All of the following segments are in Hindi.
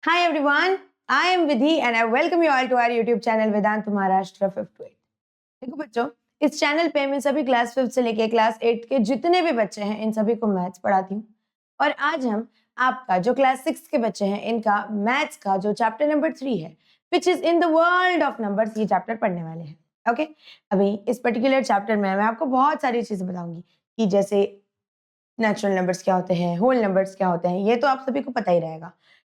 Hi everyone, I am Vidhi and I welcome you all to our YouTube channel Vedant Maharashtra 5th to 8th। देखो बच्चों, इस चैनल पे मैं सभी क्लास 5 से लेके क्लास 8 के जितने भी बच्चे हैं इन सभी को मैथ्स पढ़ाती हूँ। और आज हम आपका जो क्लास 6 के बच्चे हैं इनका मैथ्स का जो चैप्टर नंबर 3 है which is in the world of numbers, ये चैप्टर पढ़ने वाले हैं। ओके, अभी इस पर्टिकुलर चैप्टर में मैं आपको बहुत सारी चीजें बताऊंगी कि जैसे नेचुरल नंबर्स क्या होते हैं, होल नंबर्स क्या होते हैं, ये तो आप सभी को पता ही रहेगा।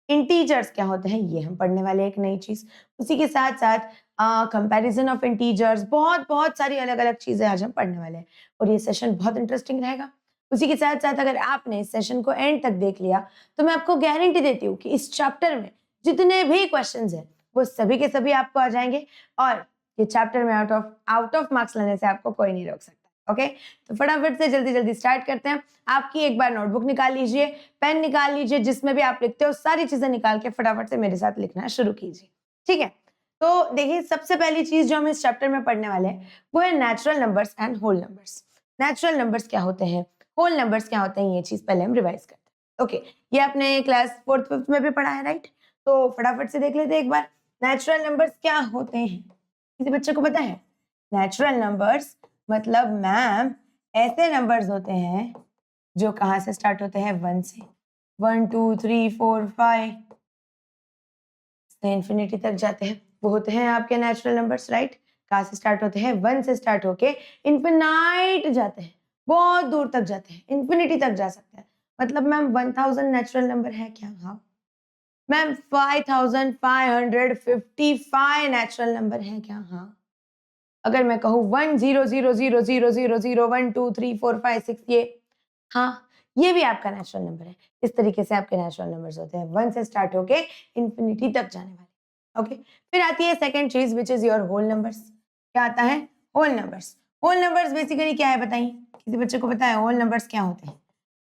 इंटीजर्स क्या होते हैं ये हम पढ़ने वाले एक नई चीज। उसी के साथ साथ कंपैरिजन ऑफ इंटीजर्स, बहुत बहुत सारी अलग अलग चीजें आज हम पढ़ने वाले हैं और ये सेशन बहुत इंटरेस्टिंग रहेगा। उसी के साथ साथ अगर आपने इस सेशन को एंड तक देख लिया तो मैं आपको गारंटी देती हूँ कि इस चैप्टर में जितने भी क्वेश्चंस हैं वो सभी के सभी आपको आ जाएंगे और ये चैप्टर में आउट ऑफ मार्क्स लेने से आपको कोई नहीं रोक सकता। ओके, तो फटाफट से जल्दी जल्दी स्टार्ट करते हैं। आपकी एक बार नोटबुक निकाल लीजिए, पेन निकाल लीजिए, जिसमें भी आप लिखते हो सारी चीजें निकाल के फटाफट से मेरे साथ लिखना शुरू कीजिए। ठीक है, तो देखिए सबसे पहली चीज जो हम इस चैप्टर में पढ़ने वाले हैं वो है natural numbers and whole numbers. Natural numbers क्या होते हैं, होल नंबर्स क्या होते हैं, ये चीज पहले हम रिवाइज करते हैं। ओके, ये आपने क्लास 4th 5th में भी पढ़ा है, राइट? तो फटाफट से देख लेते हैं एक बार नेचुरल नंबर्स क्या होते हैं। किसी बच्चे को पता है? नेचुरल नंबर्स मतलब मैम ऐसे नंबर्स होते हैं जो कहाँ से स्टार्ट होते हैं? 1 से। 1 2 3 4 5 से इंफिनिटी तक जाते हैं, वो होते हैं आपके नेचुरल नंबर्स, राइट? कहाँ से स्टार्ट होते हैं? 1 से स्टार्ट होके इन्फिनाइट जाते हैं, बहुत दूर तक जाते हैं, इंफिनिटी तक जा सकते हैं। मतलब मैम 1000 नेचुरल नंबर है क्या? हाँ मैम। 5555 नेचुरल नंबर है क्या? हाँ। अगर मैं कहूँ 1 0 0 0 0 0 0 1 2 3 4 5 6, ये हाँ, ये भी आपका नेचुरल नंबर है। इस तरीके से आपके नेचुरल नंबर्स होते हैं 1 से स्टार्ट होके इंफिनिटी तक जाने वाले। ओके, फिर आती है सेकंड चीज which is your whole numbers. क्या आता है? Whole numbers. Whole numbers basically क्या है बताइए? किसी बच्चे को पता है होल नंबर्स क्या होते हैं?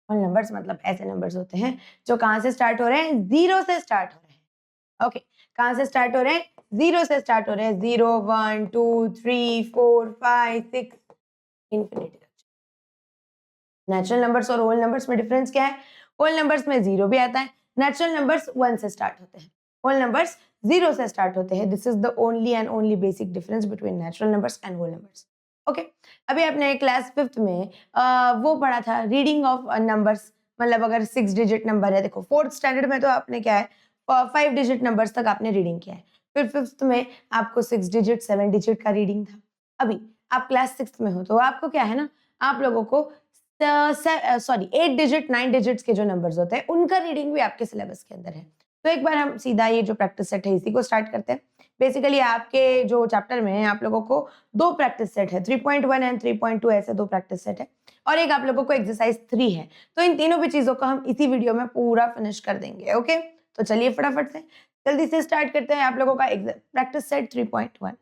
होल नंबर्स मतलब ऐसे नंबर्स होते हैं जो कहाँ से स्टार्ट हो रहे हैं? 0 से स्टार्ट हो रहे हैं। ओके, कहाँ से स्टार्ट हो रहे हैं? 0 से स्टार्ट हो रहे हैं। 0 1 2 3 4 5 6 इंफिनिटी तक। नेचुरल नंबर्स और होल नंबर्स में डिफरेंस क्या है? होल नंबर्स में 0 भी आता है, नेचुरल नंबर्स 1 से स्टार्ट होते हैं, होल नंबर्स 0 से स्टार्ट होते हैं। This is the only and only basic difference between natural numbers and whole numbers. Okay, अभी आपने क्लास 5th में वो पढ़ा था रीडिंग ऑफ नंबर्स, मतलब अगर 6 डिजिट नंबर है, देखो 4th स्टैंडर्ड में तो आपने क्या है 5 डिजिट नंबर्स तक आपने रीडिंग किया है, फिर 5th में आपको 6 डिजिट 7 डिजिट का रीडिंग था। अभी आप क्लास 6th में हो तो आपको क्या है ना, आप लोगों को 8 डिजिट 9 डिजिट्स के जो नंबर्स होते हैं उनका रीडिंग भी आपके सिलेबस के अंदर है। तो एक बार हम सीधा ये जो प्रैक्टिस सेट है इसी को स्टार्ट करते हैं। बेसिकली आपके जो चैप्टर में है आप लोगों को 2 प्रैक्टिस सेट है, 3.1 एंड 3.2, ऐसे 2 प्रैक्टिस सेट है और एक आप लोगों को एक्सरसाइज 3 है। तो इन तीनों भी चीजों को हम इसी वीडियो में पूरा फिनिश कर देंगे। ओके, तो चलिए फटाफट से जल्दी से स्टार्ट करते हैं आप लोगों का प्रैक्टिस सेट 3.1।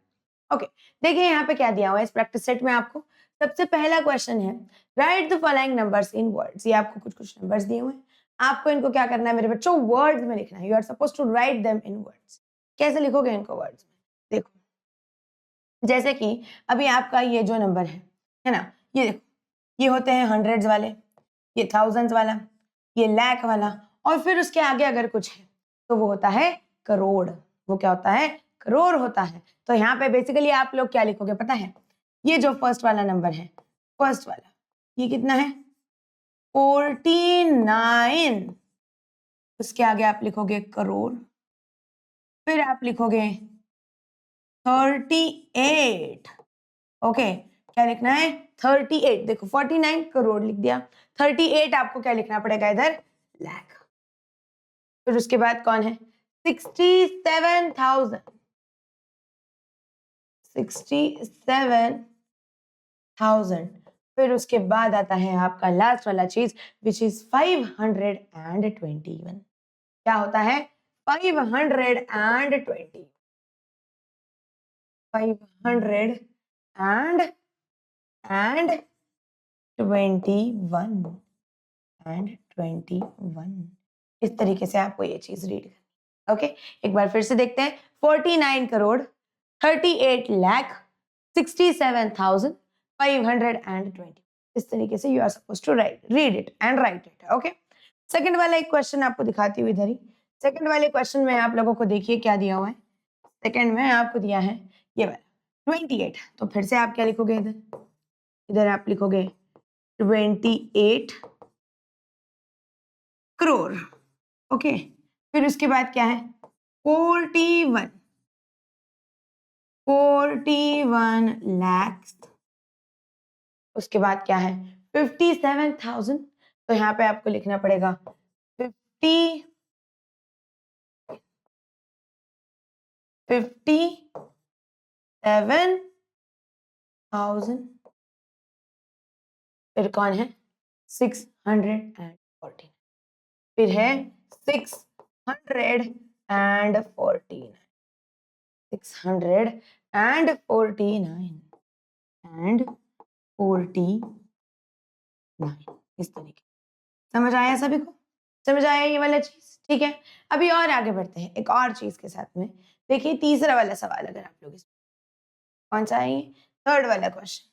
ओके, देखिए यहाँ पे क्या दिया हुआ है इस प्रैक्टिस सेट में आपको। सबसे पहला क्वेश्चन है right the following numbers in words. ये आपको कुछ कुछ नंबर्स दिए हुए हैं, आपको इनको क्या करना है मेरे बच्चों? वर्ड्स में लिखना है। You are suppose to write them in words. कैसे लिखोगे इनको वर्ड्स में? देखो, जैसे कि अभी आपका ये जो नंबर है ना, ये देखो, ये होते हैं हंड्रेड्स वाले, ये थाउजेंड्स वाला, ये लाख वाला, और फिर उसके आगे अगर कुछ है तो वो होता है करोड़। वो क्या होता है? करोड़ होता है। तो यहाँ पे बेसिकली आप लोग क्या लिखोगे पता है? ये जो फर्स्ट वाला नंबर है, फर्स्ट वाला, ये कितना है? 49। उसके आगे आप लिखोगे करोड़, फिर आप लिखोगे 38। ओके, क्या लिखना है? 38। देखो 49 करोड़ लिख दिया, 38 आपको क्या लिखना पड़ेगा इधर? लाख। फिर उसके बाद कौन है? 67,000। 67,000। फिर उसके बाद आता है आपका लास्ट वाला चीज विच इज 521। क्या होता है? 520। 500 and 21। इस तरीके से आपको ये चीज रीड करनी। ओके, एक बार फिर से देखते हैं। 49 करोड़, 38 लाख, 67,520। इस तरीके से you are suppose to read it and write it. Okay, second वाला एक क्वेश्चन आपको दिखाती हूँ इधर ही। सेकंड वाले क्वेश्चन में आप लोगों को देखिए क्या दिया हुआ है। सेकंड में आपको दिया है ये वाला 28। तो फिर से आप क्या लिखोगे इधर, इधर आप लिखोगे 28 करोड़। ओके, फिर उसके बाद क्या है 41 lakhs। उसके बाद क्या है 57,000। तो यहाँ पे आपको लिखना पड़ेगा 57,000। फिर कौन है 614। फिर है 649 इस तरीके। समझ आया सभी को? समझ आया ये वाला चीज? ठीक है, अभी और आगे बढ़ते हैं एक और चीज के साथ में। देखिए तीसरा वाला सवाल, अगर आप लोग कौन सा है ये, थर्ड वाला क्वेश्चन।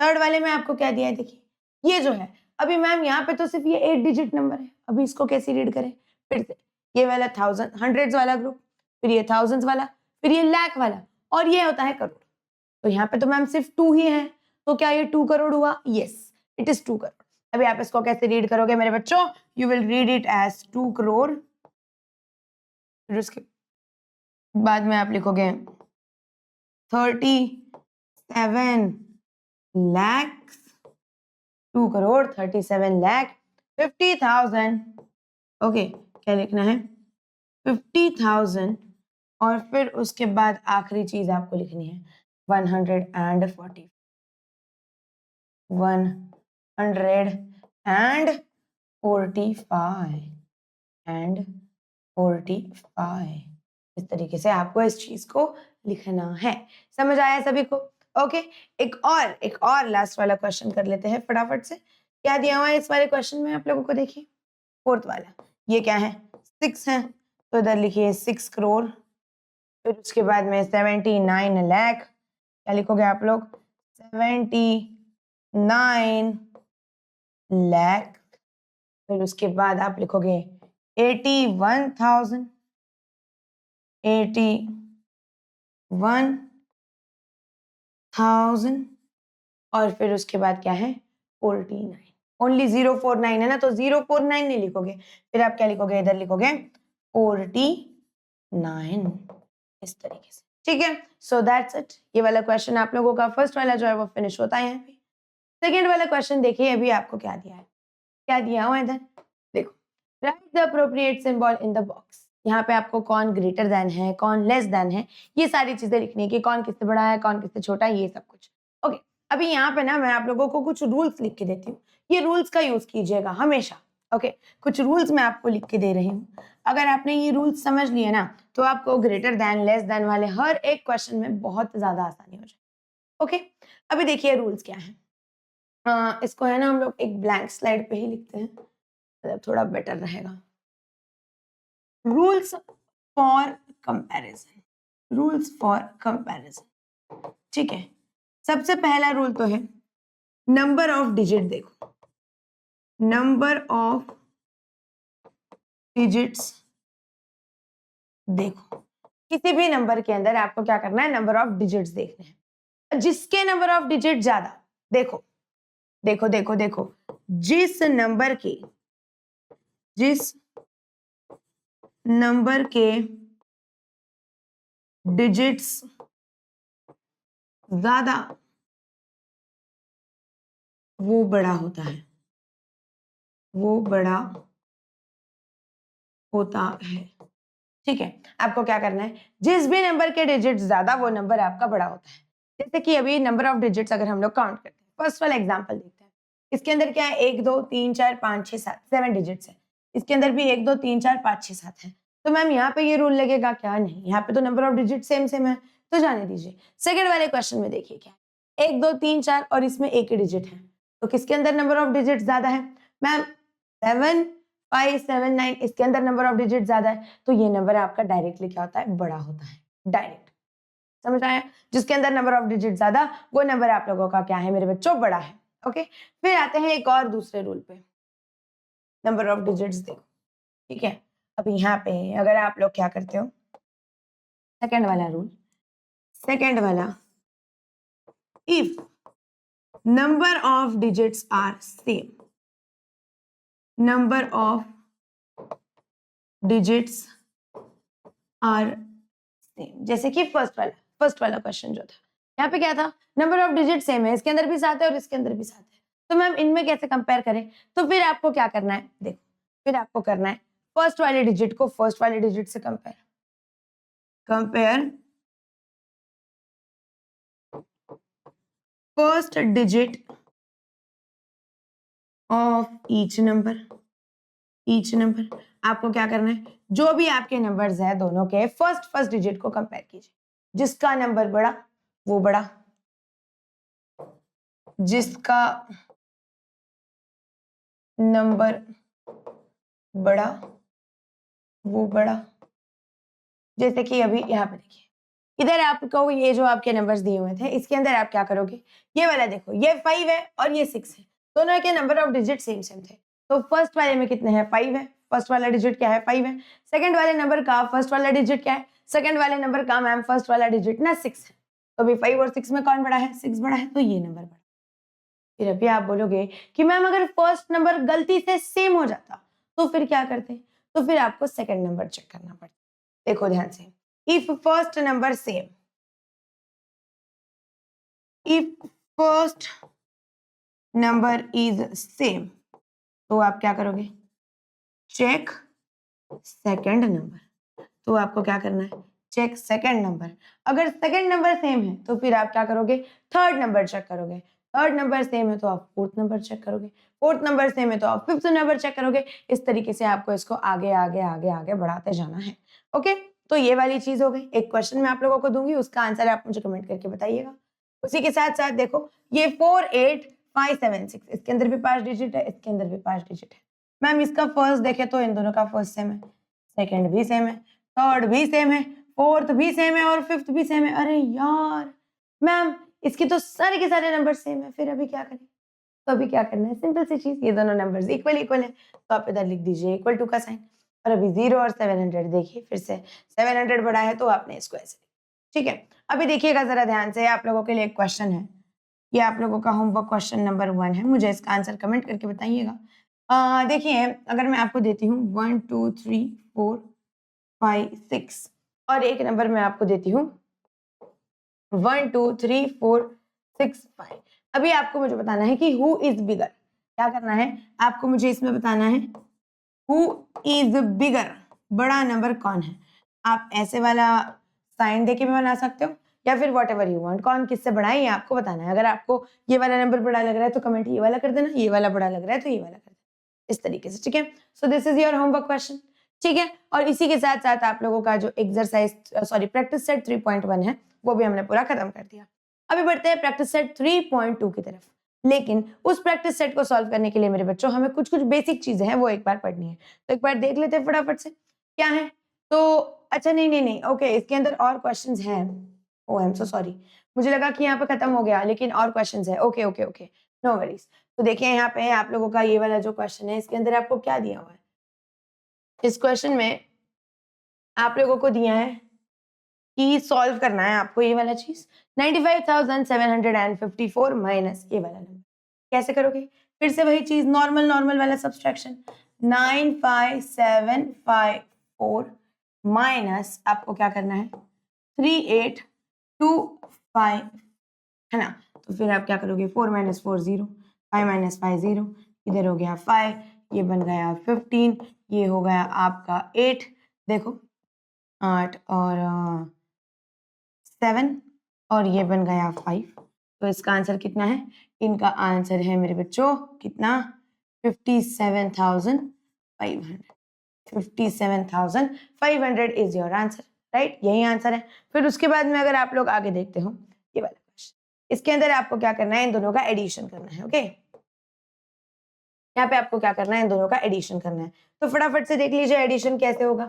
थर्ड वाले में आपको क्या दिया है, देखिए ये जो है, अभी मैम यहाँ पे तो सिर्फ ये 8 डिजिट नंबर है, अभी इसको कैसे रीड करें? फिर से ये वाला थाउजेंड हंड्रेड्स वाला ग्रुप, फिर ये थाउजेंड्स वाला, फिर ये लाख वाला, और ये होता है करोड़। तो यहाँ पे तो मैम सिर्फ 2 ही है, तो क्या ये 2 करोड़ हुआ? Yes, it is 2 crore. अभी आप इसको कैसे रीड करोगे मेरे बच्चों? You will read it as 2 crore. फिर उसके बाद में आप लिखोगे 37 lakhs, 2 करोड़ 37 लाख 50,000। ओके, क्या लिखना है 50,000। और फिर उसके बाद आखिरी चीज आपको लिखनी है 145 इस तरीके से आपको इस चीज को लिखना है। समझ आया सभी को? ओके, एक और लास्ट वाला क्वेश्चन कर लेते हैं फटाफट से। क्या दिया हुआ है इस वाले क्वेश्चन में आप लोगों को? देखिए फोर्थ वाला, ये क्या है 6 है, तो इधर लिखिए 6 करोड़। फिर उसके बाद में 79 लाख, क्या लिखोगे आप लोग 79 लाख। फिर उसके बाद आप लिखोगे 81,000 और फिर उसके बाद क्या है 49। ओनली 049 है ना, तो 049 नहीं लिखोगे, फिर आप क्या लिखोगे? इधर लिखोगे 49 इस तरीके से। ठीक है, सो दैट्स इट। ये वाला क्वेश्चन आप लोगों का फर्स्ट वाला जो है वो फिनिश होता है यहाँ पे। सेकेंड वाला क्वेश्चन देखिए, अभी आपको क्या दिया है, क्या दिया हुआ है इधर देखो, right the appropriate symbol in the box. यहाँ पे आपको कौन ग्रेटर देन है, कौन लेस देन है, ये सारी चीजें लिखनी है कि कौन किससे बड़ा है, कौन किससे छोटा है, ये सब कुछ। ओके, अभी यहाँ पे ना मैं आप लोगों को कुछ रूल्स लिख के देती हूँ, ये रूल्स का यूज कीजिएगा हमेशा। ओके, कुछ रूल्स मैं आपको लिख के दे रही हूँ, अगर आपने ये रूल्स समझ लिए ना तो आपको ग्रेटर देन लेस देन वाले हर एक क्वेश्चन में बहुत ज्यादा आसानी हो जाए। ओके, अभी देखिए रूल्स क्या है। इसको है ना हम लोग एक ब्लैंक स्लाइड पे ही लिखते हैं, मतलब थोड़ा बेटर रहेगा। Rules for comparison, rules for comparison. ठीक है, सबसे पहला रूल तो है नंबर ऑफ डिजिट। देखो नंबर ऑफ डिजिट्स, देखो किसी भी नंबर के अंदर आपको क्या करना है, नंबर ऑफ डिजिट्स देखने हैं। जिसके नंबर ऑफ डिजिट ज्यादा, देखो देखो देखो देखो, जिस नंबर के डिजिट्स ज्यादा वो बड़ा होता है, वो बड़ा होता है। ठीक है, आपको क्या करना है, जिस भी नंबर के डिजिट ज्यादा वो नंबर आपका बड़ा होता है। जैसे कि अभी नंबर ऑफ डिजिट्स अगर हम लोग काउंट करते हैं, फर्स्ट वाला एग्जांपल देखते हैं। इसके अंदर क्या है 1 2 3 4 5 6 7 7 डिजिट्स है। इसके अंदर भी 1 2 3 4 5 6 7 है। तो मैम यहाँ पे ये रूल लगेगा क्या? नहीं, यहाँ पे तो number of digit same same है, तो जाने दीजिए। सेकेंड वाले क्वेश्चन में देखिए क्या है, 1 2 3 4 और इसमें एक ही डिजिट है, तो किसके अंदर नंबर ऑफ डिजिट ज्यादा है? मैम 7 5 7 9, इसके अंदर नंबर ऑफ डिजिट ज्यादा है, तो ये नंबर आपका डायरेक्टली क्या होता है, बड़ा होता है, डायरेक्ट। समझ आया? जिसके अंदर नंबर ऑफ डिजिट ज्यादा, वो नंबर आप लोगों का क्या है मेरे बच्चों, बड़ा है। ओके, फिर आते हैं एक और दूसरे रूल पे, नंबर ऑफ डिजिट्स देखो। ठीक है, अभी यहाँ पे अगर आप लोग क्या करते हो, सेकंड वाला रूल, सेकंड वाला, if number of digits are same, number of digits are same, जैसे कि फर्स्ट वाला क्वेश्चन जो था, यहाँ पे क्या था, नंबर ऑफ डिजिट सेम है, इसके अंदर भी 7 है और इसके अंदर भी 7 है, तो मैम इनमें कैसे कंपेयर करें, तो फिर आपको क्या करना है, देखो फिर आपको करना है फर्स्ट वाले डिजिट को फर्स्ट वाले डिजिट से compare first digit of each number आपको क्या करना है, जो भी आपके नंबर्स है दोनों के फर्स्ट डिजिट को कंपेयर कीजिए, जिसका नंबर बड़ा वो बड़ा, जिसका नंबर बड़ा वो बड़ा, जैसे कि अभी यहाँ पे देखिए, इधर आपको ये जो आपके नंबर्स दिए हुए थे इसके अंदर आप क्या करोगे, ये वाला देखो, ये 5 है और ये 6 है, दोनों के नंबर ऑफ डिजिट सेम थे, तो फर्स्ट वाले में कितने हैं, 5 है, फर्स्ट वाला डिजिट क्या है, 5 है, सेकंड वाले नंबर का फर्स्ट वाला डिजिट क्या है, सेकंड वाले नंबर का मैम फर्स्ट वाला डिजिट ना 6 है, तो अभी 5 और 6 में कौन बड़ा है, 6 बड़ा है, तो ये नंबर बड़ा। फिर अभी आप बोलोगे कि मैम अगर फर्स्ट नंबर गलती से सेम हो जाता तो फिर क्या करते, तो फिर आपको सेकंड नंबर चेक करना पड़ता, देखो ध्यान से, if first number same, if first number is same, तो आप क्या करोगे, चेक सेकंड नंबर, तो आपको क्या करना है, चेक सेकंड नंबर, अगर सेकंड नंबर सेम है तो फिर आप क्या करोगे, थर्ड नंबर चेक करोगे, थर्ड नंबर सेम है तो आप फोर्थ नंबर चेक करोगे, फोर्थ नंबर सेम है तो आप फिफ्थ नंबर चेक करोगे, इस तरीके से आपको इसको आगे आगे आगे आगे बढ़ाते जाना है। ओके, तो ये वाली चीज हो गई, एक क्वेश्चन मैं आप लोगों को दूंगी, उसका आंसर आप मुझे कमेंट करके बताइएगा। उसी के साथ साथ देखो, ये 4 8 5 7 6, इसके अंदर भी 5 डिजिट है, इसके अंदर भी 5 डिजिट है, मैम इसका फर्स्ट देखे तो इन दोनों का फर्स्ट सेम है, सेकंड भी सेम है, थर्ड भी सेम है, फोर्थ भी सेम है और फिफ्थ भी सेम है, अरे यार मैम इसकी तो सारे के सारे नंबर सेम है, फिर अभी क्या करें, तो अभी क्या करना है, सिंपल सी चीज, ये दोनों नंबर्स इक्वल है, तो आप इधर लिख दीजिए इक्वल टू का साइन, और अभी 0 और 700 देखिए, फिर से 700 बड़ा है तो आपने इसको ऐसे, ठीक है। अभी देखिएगा जरा ध्यान से, आप लोगों के लिए एक क्वेश्चन है, ये आप लोगों का होमवर्क क्वेश्चन नंबर 1 है, मुझे इसका आंसर कमेंट करके बताइएगा। देखिए अगर मैं आपको देती हूँ 1 2 3 4 5 6 और एक नंबर मैं आपको देती हूँ 1 2 3 4 6 5, अभी आपको मुझे बताना है कि हु इज बिगर, क्या करना है आपको मुझे इसमें बताना है, हु इज बिगर, बड़ा नंबर कौन है, आप ऐसे वाला साइन देके भी बना सकते हो या फिर वॉट एवर यू वांट, कौन किससे बड़ा है ये आपको बताना है, अगर आपको ये वाला नंबर बड़ा लग रहा है तो कमेंट ये वाला कर देना, ये वाला बड़ा लग रहा है तो ये वाला कर देना, इस तरीके से, ठीक है। So this is your homework question, ठीक है। और इसी के साथ साथ आप लोगों का जो एक्सरसाइज सॉरी प्रैक्टिस सेट 3.1 है वो भी हमने पूरा खत्म कर दिया। अभी बढ़ते हैं प्रैक्टिस सेट 3.2 की तरफ, लेकिन उस प्रैक्टिस सेट को सॉल्व करने के लिए मेरे बच्चों हमें कुछ कुछ बेसिक चीजें हैं वो एक बार पढ़नी है, तो एक बार देख लेते हैं फटाफट से क्या है। तो अच्छा नहीं ओके, इसके अंदर और क्वेश्चंस हैं, ओह आई एम सो सॉरी, मुझे लगा कि यहाँ पे खत्म हो गया, लेकिन और क्वेश्चंस है, okay okay okay, no worries. तो देखिए यहाँ पे आप लोगों का ये वाला जो क्वेश्चन है इसके अंदर आपको क्या दिया हुआ है, इस क्वेश्चन में आप लोगों को दिया है कि सॉल्व करना है आपको ये वाला चीज 95,754 माइनस ये वाला नंबर, कैसे करोगे, फिर से वही चीज, नॉर्मल वाला सब्सट्रैक्शन, 95754 माइनस आपको क्या करना है 3825, है ना, तो फिर आप क्या करोगे 4 माइनस 4 0, 5 माइनस 5 0, इधर हो गया 5, ये बन गया 15, ये हो गया आपका 8, देखो 8 और 7 और ये बन गया 5, तो इसका आंसर कितना है, इनका आंसर है मेरे बच्चों कितना 57,500, 57,500 इज योर आंसर, राइट, यही आंसर है। फिर उसके बाद में अगर आप लोग आगे देखते हो ये वाला क्वेश्चन, इसके अंदर आपको क्या करना है, इन दोनों का एडिशन करना है, ओके, यहाँ पे आपको क्या करना है, इन दोनों का एडिशन करना है, तो फटाफट से देख लीजिए एडिशन कैसे होगा,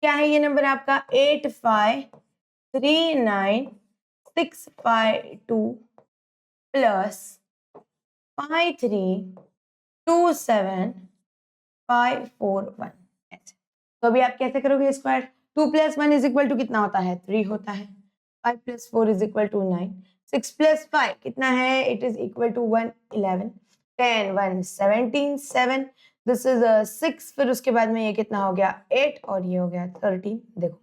क्या है ये नंबर आपका 8539,652 प्लस 5327,541, ऐसे, तो अभी आप कैसे करोगे स्क्वायर? 2 + 1 इज इक्वल टू कितना होता है? 3 होता है। 5 + 4 इज इक्वल टू 9। 6 + 5 कितना है? It is equal to 1 11। 10 1 17 7 this is 6। फिर उसके बाद में ये कितना हो गया? 8 और ये हो गया 13। देखो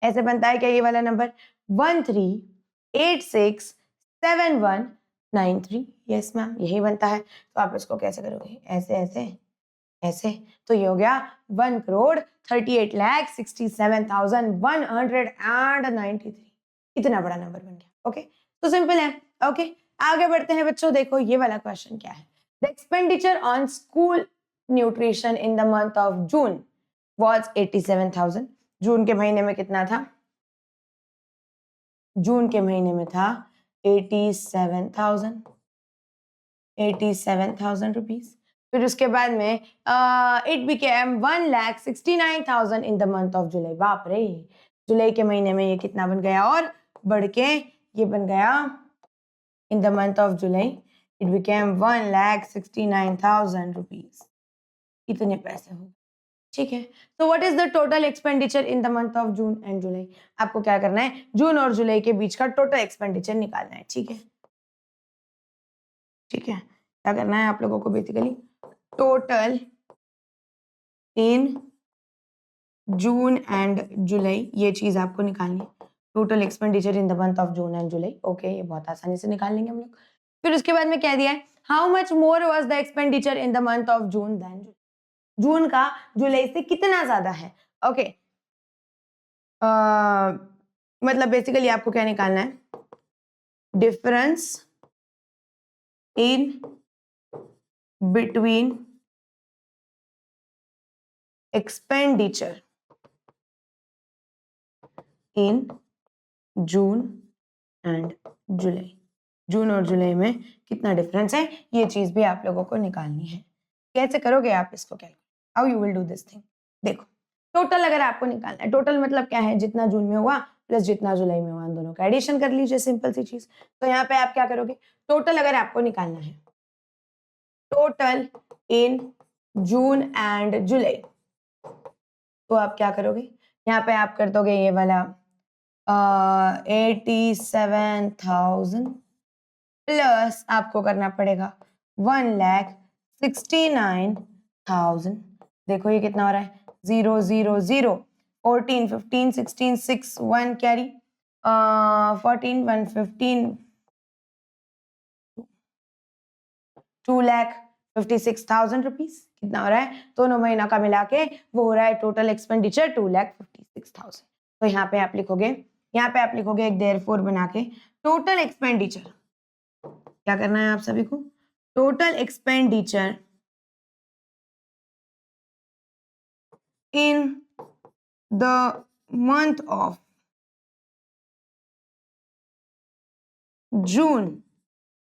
ऐसे बनता है क्या ये वाला नंबर? 13867193। यस मैम, यही बनता है। तो आप इसको कैसे करोगे? ऐसे ऐसे ऐसे। तो ये हो गया 1,38,67,193। इतना बड़ा नंबर बन गया। ओके, तो सिंपल है। ओके, आगे बढ़ते हैं बच्चों। देखो ये वाला क्वेश्चन क्या है? The expenditure on school nutrition in the month of June was 87,000। जून के महीने में कितना था? जून के महीने में था 87,000 रुपीज। फिर उसके बाद में it became 1,69,000 in the month of जुलाई। बाप रे, जुलाई के महीने में ये कितना बन गया? और बढ़ के ये बन गया in the month of July it became 1,69,000 rupees. इतने पैसे हो गए। ठीक है, तो what is the total expenditure in the month of June and July? आपको क्या करना है? जून और जुलाई के बीच का टोटल एक्सपेंडिचर निकालना है। ठीक है, ठीक है, क्या करना है आप लोगों को? Basically total in June and July, ये चीज आपको निकालनी है। Total expenditure in the month of June and July. Okay, ये बहुत आसानी से निकाल लेंगे हम लोग। फिर उसके बाद में क्या दिया है? How much more was the expenditure in the month of June then July. जून का जुलाई से कितना ज्यादा है? ओके, मतलब बेसिकली आपको क्या निकालना है? Difference in between expenditure in June and July. जून और जुलाई में कितना डिफरेंस है, ये चीज भी आप लोगों को निकालनी है। कैसे करोगे आप इसको? Calculate how you will do this thing? देखो, टोटल अगर आपको निकालना है, टोटल मतलब क्या है? जितना जून में हुआ प्लस जितना जुलाई में हुआ, इन दोनों का एडिशन कर लीजिए, सिंपल सी चीज। तो यहाँ पे आप क्या करोगे? टोटल अगर आपको निकालना है, टोटल इन जून एंड जुलाई, तो आप क्या करोगे? यहाँ पे आप कर दोगे ये वाला 87,000 प्लस आपको करना पड़ेगा 1,69,000। देखो ये कितना हो रहा है? 0 0 0 14 15 16 6 1 कैरी 14 1 15 2,56,000 रुपीज। कितना हो रहा है? दोनों महीना का मिला के वो हो रहा है टोटल एक्सपेंडिचर 2,56,000। तो यहाँ पे आप लिखोगे, यहाँ पे आप लिखोगे एक देयरफॉर बना के, टोटल एक्सपेंडिचर, क्या करना है आप सभी को? Total expenditure in the month of June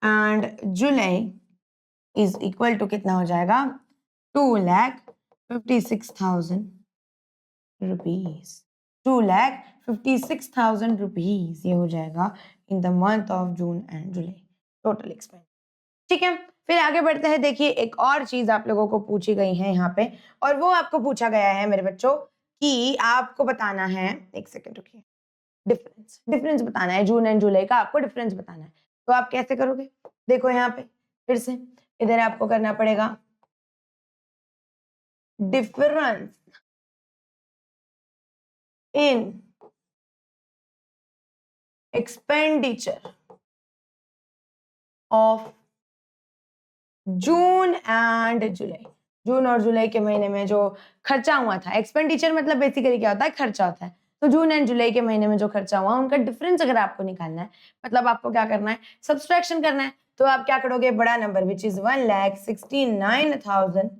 and July is equal to कितना हो जाएगा? 2,56,000 रुपीज। 2,56,000 रुपीज ये हो जाएगा इन the month of June and July total expense. ठीक है, फिर आगे बढ़ते हैं। देखिए एक और चीज आप लोगों को पूछी गई है यहाँ पे, और वो आपको पूछा गया है मेरे बच्चों कि आपको बताना है, एक सेकेंड रुकिए, डिफरेंस बताना है जून एंड जुलाई का, आपको डिफरेंस बताना है। तो आप कैसे करोगे? देखो यहाँ पे फिर से इधर आपको करना पड़ेगा difference in expenditure of June and July. जून और जुलाई के महीने में जो खर्चा हुआ था, एक्सपेंडिचर मतलब बेसिकली क्या होता है? खर्चा होता है। तो जून एंड जुलाई के महीने में जो खर्चा हुआ उनका डिफरेंस अगर आपको निकालना है, मतलब आपको क्या करना है? सब्सट्रैक्शन करना है। तो आप क्या करोगे? बड़ा नंबर विच इज 1,69,000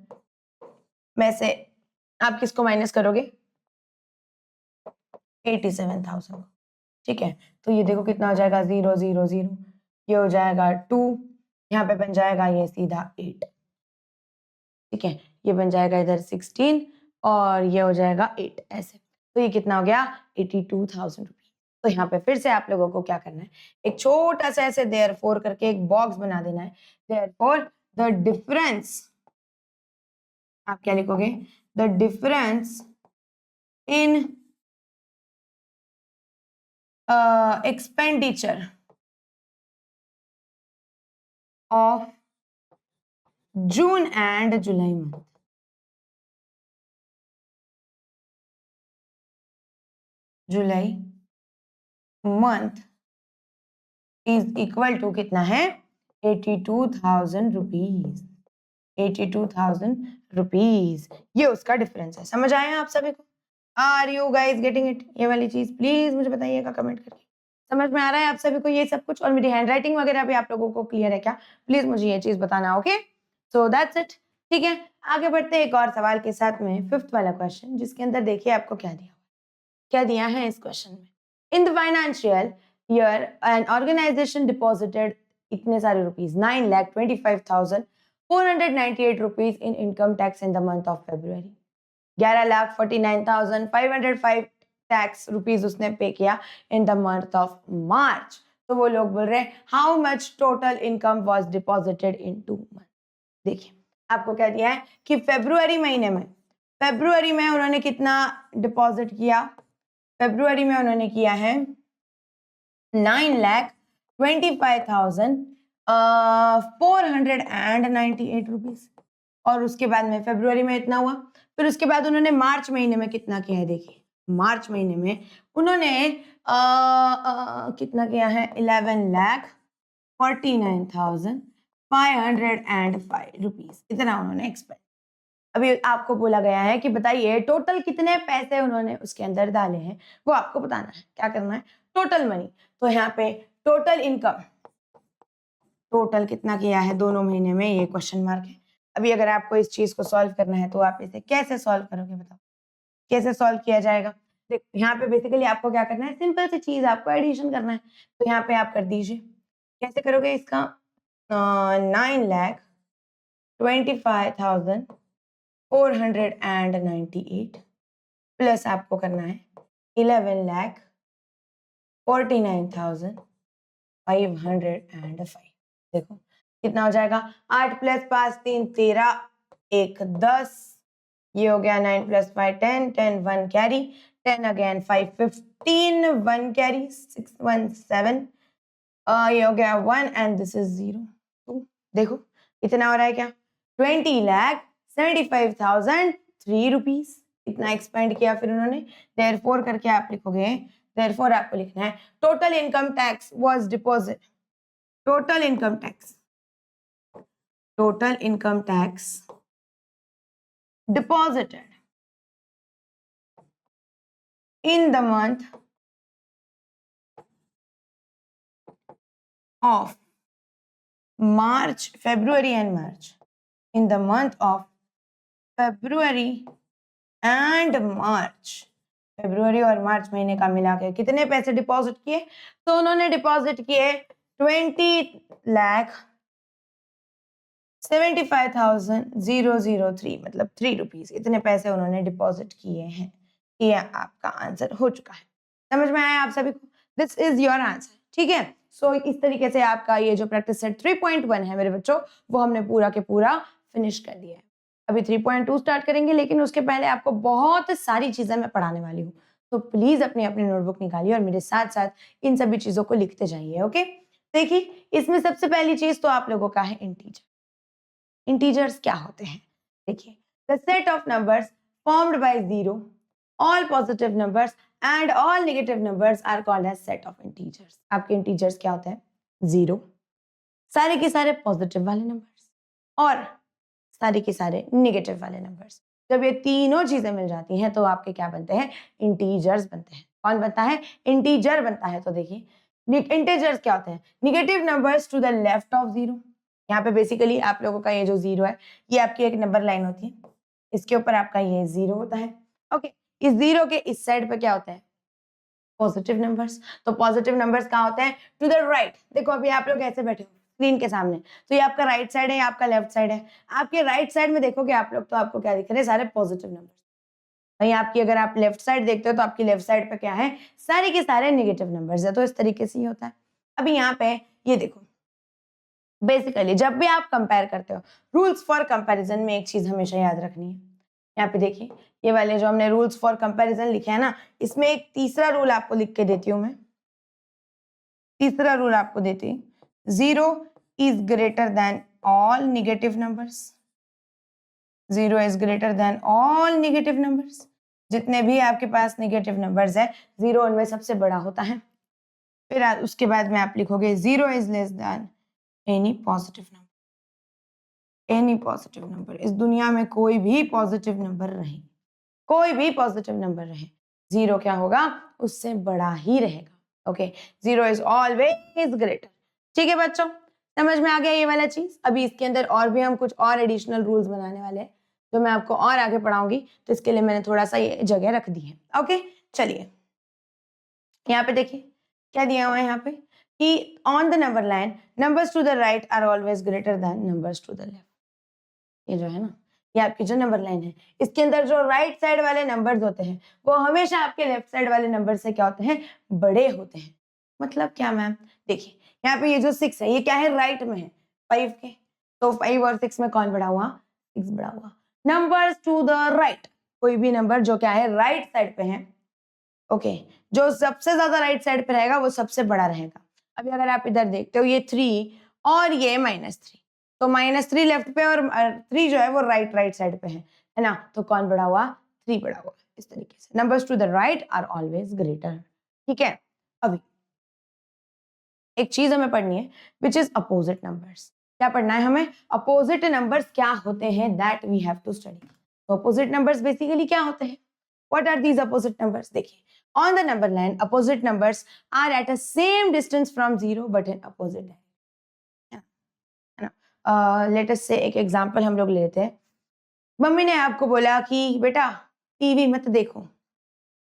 में से आप किसको माइनस करोगे? 87,000। ठीक है, तो ये देखो कितना हो जाएगा? 0 0 0, ये हो जाएगा 2, यहाँ पे बन जाएगा ये सीधा 8। ठीक है, ये बन जाएगा इधर 16 और ये हो जाएगा 8 ऐसे। तो ये कितना हो गया? 82,000 रुपीज। तो यहाँ पे फिर से आप लोगों को क्या करना है? एक छोटा सा ऐसे देयरफॉर करके एक बॉक्स बना देना है। देयरफॉर द डिफरेंस, आप क्या लिखोगे? The difference in expenditure of June and July month. July month is equal to कितना है 82,000 रुपीज 82,000 रुपीज ये उसका डिफरेंस है। समझ आया आप सभी को? Are you guys getting it? ये वाली चीज प्लीज मुझे बताइएगा कमेंट करके। समझ में आ रहा है आप सभी को ये सब कुछ? और मेरी हैंड राइटिंग वगैरह भी आप लोगों को क्लियर है क्या? प्लीज मुझे ये चीज बताना। Okay, so that's it. ठीक है, आगे बढ़ते हैं एक और सवाल के साथ में, फिफ्थ वाला क्वेश्चन, जिसके अंदर देखिए आपको क्या दिया है इस क्वेश्चन में। In the financial year an organisation deposited इतने सारे rupees 9,25,498 rupees in income tax in the month of February. 11,49,505 tax rupees उसने पे किया in the month of March. तो वो लोग बोल रहे हैं how much total income was deposited in 2 month. देखिए आपको क्या दिया है कि फरवरी महीने में उन्होंने कितना डिपॉजिट किया? फरवरी में उन्होंने किया है 9,25,498 रुपीज। और उसके बाद में फरवरी में इतना हुआ। फिर उसके बाद उन्होंने मार्च महीने में कितना किया है? देखिए मार्च महीने में उन्होंने कितना किया है? 11,49,505 रुपीज इतना उन्होंने एक्सपेंड। अभी आपको बोला गया है कि बताइए टोटल कितने पैसे उन्होंने उसके अंदर डाले हैं, वो आपको बताना है। क्या करना है? Total money. तो यहाँ पे टोटल इनकम, टोटल कितना किया है दोनों महीने में, ये क्वेश्चन मार्क है। अभी अगर आपको इस चीज को सॉल्व करना है तो आप इसे कैसे सॉल्व करोगे? बताओ कैसे सॉल्व किया जाएगा? यहाँ पे बेसिकली आपको क्या करना है? सिंपल सी चीज, आपको एडिशन करना है। तो यहाँ पे आप कर दीजिए। कैसे करोगे इसका? 9,25,498 प्लस आपको करना है 11,49,505। देखो कितना हो जाएगा? 8 प्लस 5 3 13 1 10, ये हो गया 9 प्लस 5 10 10 1 कैरी 10 अगेन 5 15 1 कैरी 6 1 7, ये हो गया 1 एंड दिस इज 0 2। देखो इतना हो रहा है क्या? 20,75,003 रुपीज इतना एक्सपेंड किया फिर उन्होंने। देयरफॉर करके आप लिखोगे, देयरफॉर आपको लिखना है total income tax was deposit, total income tax deposited in the month of March, February and March. In the month of February and March, फरवरी और मार्च महीने का मिला के कितने पैसे डिपॉजिट किए? तो उन्होंने डिपॉजिट किए 20,75,003 मतलब 3 रुपीज इतने पैसे उन्होंने डिपॉजिट किए हैं। ये आपका आंसर हो चुका है। समझ में आया आप सभी को? This is your answer. ठीक है, सो इस तरीके से आपका ये जो प्रैक्टिस सेट 3.1 है मेरे बच्चों, वो हमने पूरा के पूरा फिनिश कर दिया है। अभी 3.2 स्टार्ट करेंगे, लेकिन उसके पहले आपको बहुत सारी चीजें मैं पढ़ाने वाली हूँ। तो प्लीज अपनी अपनी नोटबुक निकालिए और मेरे साथ साथ इन सभी चीजों को लिखते जाइए। ओके, देखिए इसमें सबसे पहली चीज तो आप लोगों का है इंटीजर। इंटीजर्स क्या होते हैं? देखिए the set of numbers formed by zero, all positive numbers and all negative numbers are called as set of integers. आपके इंटीजर्स क्या होते हैं? जीरो, सारे के सारे पॉजिटिव वाले नंबर्स और सारे के सारे नेगेटिव वाले नंबर्स। जब ये तीनों चीजें मिल जाती हैं तो आपके क्या बनते हैं? इंटीजर्स बनते हैं। कौन बनता है? इंटीजर बनता है। तो देखिए इंटीजर्स क्या होते हैं? Negative numbers to the left of zero. यहाँ पे बेसिकली आप लोगों का ये जो जीरो है, ये आपकी एक नंबर लाइन होती है, इसके ऊपर आपका ये जीरो होता है। ओके, इस जीरो के इस साइड पे क्या होता है? Positive numbers. तो पॉजिटिव नंबर्स कहाँ होते हैं? To the right. देखो अभी आप लोग ऐसे बैठे हो स्क्रीन के सामने, तो ये आपका राइट साइड है, आपका लेफ्ट साइड है। आपके राइट साइड में देखोगे आप लोग तो आपको क्या दिख रहे हैं? सारे पॉजिटिव नंबर्स। वहीं आपकी अगर आप लेफ्ट साइड देखते हो तो आपकी लेफ्ट साइड पे क्या है? सारे के सारे नेगेटिव नंबर्स है। तो इस तरीके से ही होता है। अभी यहाँ पे ये देखो, बेसिकली जब भी आप कंपेयर करते हो, रूल्स फॉर कंपैरिजन में एक चीज हमेशा याद रखनी है, यहाँ पे देखिए ये वाले जो हमने रूल्स फॉर कंपैरिजन लिखे हैं ना, इसमें एक तीसरा रूल आपको लिख के देती हूँ मैं। तीसरा रूल आपको देती हूँ, 0 is greater than all negative numbers. 0 is greater than all negative numbers. जितने भी आपके पास नेगेटिव नंबर्स है, 0 उनमें सबसे बड़ा होता है। फिर उसके बाद में आप लिखोगे 0 is less than any positive number. Any positive number, इस दुनिया में कोई भी पॉजिटिव नंबर रहे, कोई भी पॉजिटिव नंबर रहे, 0 क्या होगा, उससे बड़ा ही रहेगा। Okay, 0 is always greater. ठीक है बच्चों, समझ में आ गया ये वाला चीज। अभी इसके अंदर और भी हम कुछ और एडिशनल रूल्स बनाने वाले हैं जो मैं आपको और आगे पढ़ाऊंगी, तो इसके लिए मैंने थोड़ा सा ये जगह रख दी है। ओके, चलिए यहाँ पे देखिए क्या दिया हुआ है यहाँ पे कि on the number line numbers to the right are always greater than numbers to the left. ये जो है ना, ये आपकी जो नंबर लाइन है, इसके अंदर जो राइट साइड वाले नंबर्स होते हैं वो हमेशा आपके लेफ्ट साइड वाले नंबर से क्या होते हैं, बड़े होते हैं। मतलब क्या मैम, देखिए यहाँ पे ये जो 6 है ये क्या है, राइट में है 5 के, तो 5 और 6 में कौन बड़ा हुआ, 6 बड़ा हुआ। नंबर्स टू द राइट, कोई भी नंबर जो क्या है राइट साइड पे है, ओके, जो सबसे ज्यादा राइट साइड पे रहेगा वो सबसे बड़ा रहेगा। अभी अगर आप इधर देखते हो ये 3 और ये -3, तो -3 लेफ्ट पे और 3 जो है वो राइट साइड पे है ना, तो कौन बड़ा हुआ, 3 बड़ा हुआ। इस तरीके से numbers to the right are always greater. ठीक है, अभी एक चीज हमें पढ़नी है विच इज अपोजिट नंबर्स। क्या पढ़ना है हमें, अपोजिट नंबर्स क्या होते हैं, that we have to study. तो अपोजिट नंबर्स बेसिकली क्या होते हैं, what are these opposite numbers. देखिए on the number line opposite numbers are at a same distance from 0 but in opposite direction, है ना। लेट अस से एक एग्जांपल हम लोग लेते हैं। मम्मी ने आपको बोला कि बेटा टीवी मत देखो,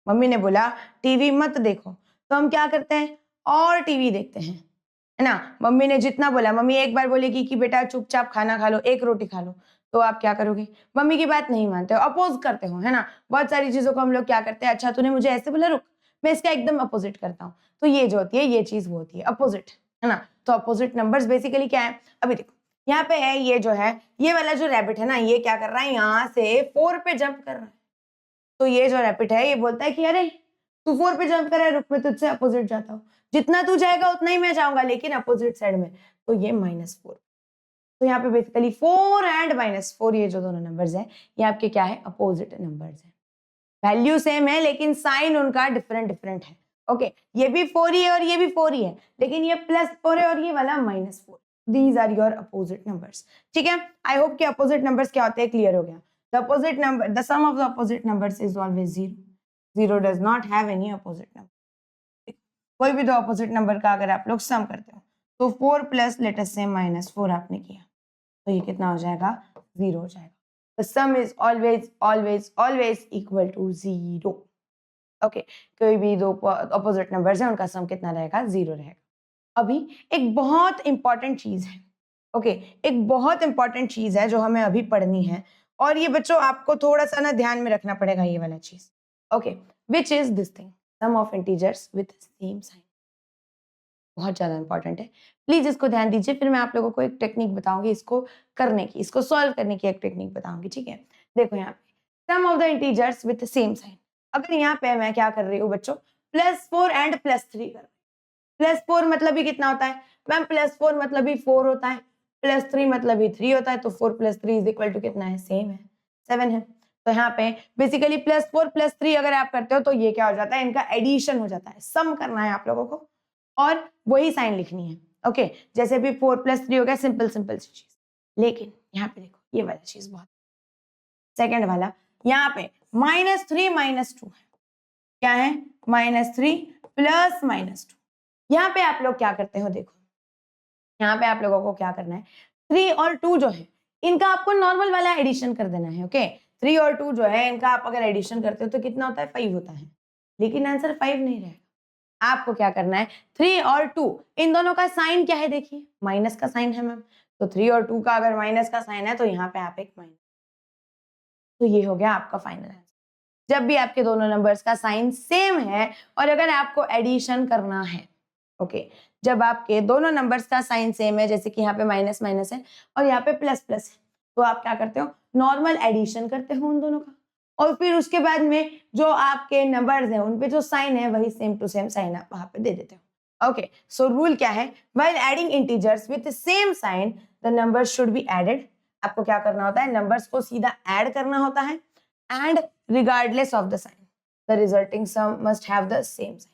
मम्मी ने बोला टीवी मत देखो, तो हम क्या करते हैं, और टीवी देखते हैं, है ना। मम्मी ने जितना बोला, मम्मी एक बार बोलेगी कि बेटा चुपचाप खाना खा लो, एक रोटी खा लो, तो आप क्या करोगे, मम्मी की बात नहीं मानते हो, अपोज करते हो, है ना। बहुत सारी चीजों को हम लोग क्या करते हैं, अच्छा तूने मुझे ऐसे बोला, रुक मैं इसका एकदम अपोजिट करता हूँ, तो ये जो होती है ये चीज वो होती है अपोजिट, है ना। तो अपोजिट नंबर्स बेसिकली क्या है, अभी देखो यहाँ पे है, ये जो है ये वाला जो रैबिट है ना, ये क्या कर रहा है, यहाँ से 4 पे जंप कर रहा है। तो ये जो रैबिट है ये बोलता है कि अरे तू 4 पे जंप कर रहा है, रुक मैं तुझसे अपोजिट जाता हूँ, जितना तू जाएगा उतना ही मैं जाऊंगा, लेकिन अपोजिट साइड में, तो ये -4। तो यहाँ पे बेसिकली 4 एंड -4 ये जो दोनों नंबर्स हैं ये आपके क्या है, अपोजिट नंबर्स हैं। वैल्यू सेम है लेकिन साइन उनका डिफरेंट है। ओके, ये भी 4 ही है और ये भी 4 ही है, लेकिन ये +4 है और ये वाला -4। These are your opposite numbers. ठीक है, आई होप कि अपोजिट नंबर्स क्या होते हैं क्लियर हो गया। The opposite number, the sum of the opposite numbers is always 0। 0 does not have any opposite number. कोई भी दो अपोजिट नंबर का अगर आप लोग सम करते हो, तो 4 प्लस लेट अस से -4 आपने किया, तो ये कितना हो जाएगा, 0 हो जाएगा। The sum is always equal to 0. Okay, कोई भी दो opposite numbers हैं उनका सम कितना रहेगा, 0 रहेगा। अभी एक बहुत इंपॉर्टेंट चीज है, ओके एक बहुत इंपॉर्टेंट चीज है जो हमें अभी पढ़नी है, और ये बच्चों आपको थोड़ा सा ना ध्यान में रखना पड़ेगा ये वाला चीज। Okay, which is this thing, sum of integers with same sign. बहुत ज्यादा इंपॉर्टेंट है, प्लीज इसको ध्यान दीजिए। फिर मैं आप लोगों को एक टेक्निक बताऊंगी इसको करने की, इसको सॉल्व करने की एक टेक्निक बताऊंगी। ठीक है, देखो यहाँ पे sum of the integers with same sign. अगर यहाँ पे मैं क्या कर रही हूँ बच्चों, +4 एंड +3 कर रही हूँ। +4 मतलब ही कितना होता है मैम, +4 मतलब ही 4 होता है, +3 मतलब ही 3 होता है, तो 4 + 3 इज इक्वल टू कितना है, सेम है, 7 है। तो यहाँ पे बेसिकली +4 + 3 अगर आप करते हो तो ये क्या हो जाता है, इनका एडिशन हो जाता है, सम करना है आप लोगों को और वही साइन लिखनी है। ओके, जैसे भी 4 + 3 हो गया, सिंपल सिंपल सी चीज। लेकिन यहाँ पे देखो ये वाला चीज बहुत, सेकंड वाला यहाँ पे -3 -2 है, क्या है, -3 + -2। यहाँ पे आप लोग क्या करते हो, देखो यहाँ पे आप लोगों को क्या करना है, 3 और 2 जो है इनका आपको नॉर्मल वाला एडिशन कर देना है। ओके, 3 और 2 जो है इनका आप अगर एडिशन करते हो तो कितना होता है, 5 होता है, लेकिन आंसर 5 नहीं रहेगा। आपको क्या करना है, 3 और 2 इन दोनों का साइन क्या है, देखिए माइनस का साइन है मैम, तो 3 और 2 का अगर माइनस का साइन है तो यहाँ पे आप एक माइनस, तो ये हो गया आपका फाइनल आंसर। जब भी आपके दोनों नंबर्स का साइन सेम है और अगर आपको एडिशन करना है, ओके जब आपके दोनों नंबर्स का साइन सेम है, जैसे कि यहाँ पे माइनस माइनस है और यहाँ पे प्लस प्लस है, तो आप क्या करते हो, नॉर्मल एडिशन करते हो उन दोनों का। और फिर उसके बाद में जो आपके नंबर्स हैं उन पे जो साइन है वही सेम टू सेम साइन आप वहां पे दे देते हो। ओके, सो रूल क्या है, while adding integers with same sign the numbers should be added. आपको क्या करना होता है, नंबर्स को सीधा ऐड करना होता है, and regardless of the sign the resulting sum must have the same sign.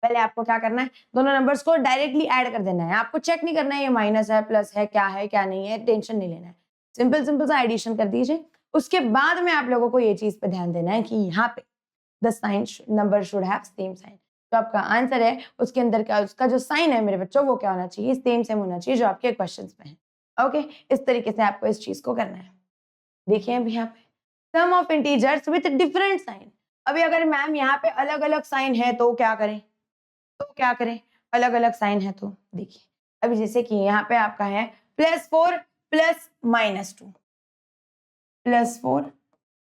पहले आपको क्या करना है, दोनों नंबर्स को डायरेक्टली ऐड कर देना है। आपको चेक नहीं करना है ये माइनस है प्लस है क्या नहीं है, टेंशन नहीं लेना है। सिंपल सिंपल सा एडिशन कर दीजिए। उसके बाद में आप लोगों को ये चीज पे ध्यान देना है कि यहाँ पे the sign number should have same sign. तो आपका आंसर है उसके अंदर का उसका जो साइन है मेरे बच्चों वो क्या होना चाहिए, सेम सेम होना चाहिए जो आपके क्वेश्चन में है। ओके, इस तरीके से आपको इस चीज को करना है। देखिए अभी यहाँ पे sum of integers with different sign. अभी अगर मैम यहाँ पे अलग अलग साइन है तो क्या करें, अलग अलग साइन है तो देखिए अभी जैसे कि यहाँ पे आपका है +4 प्लस -2, +4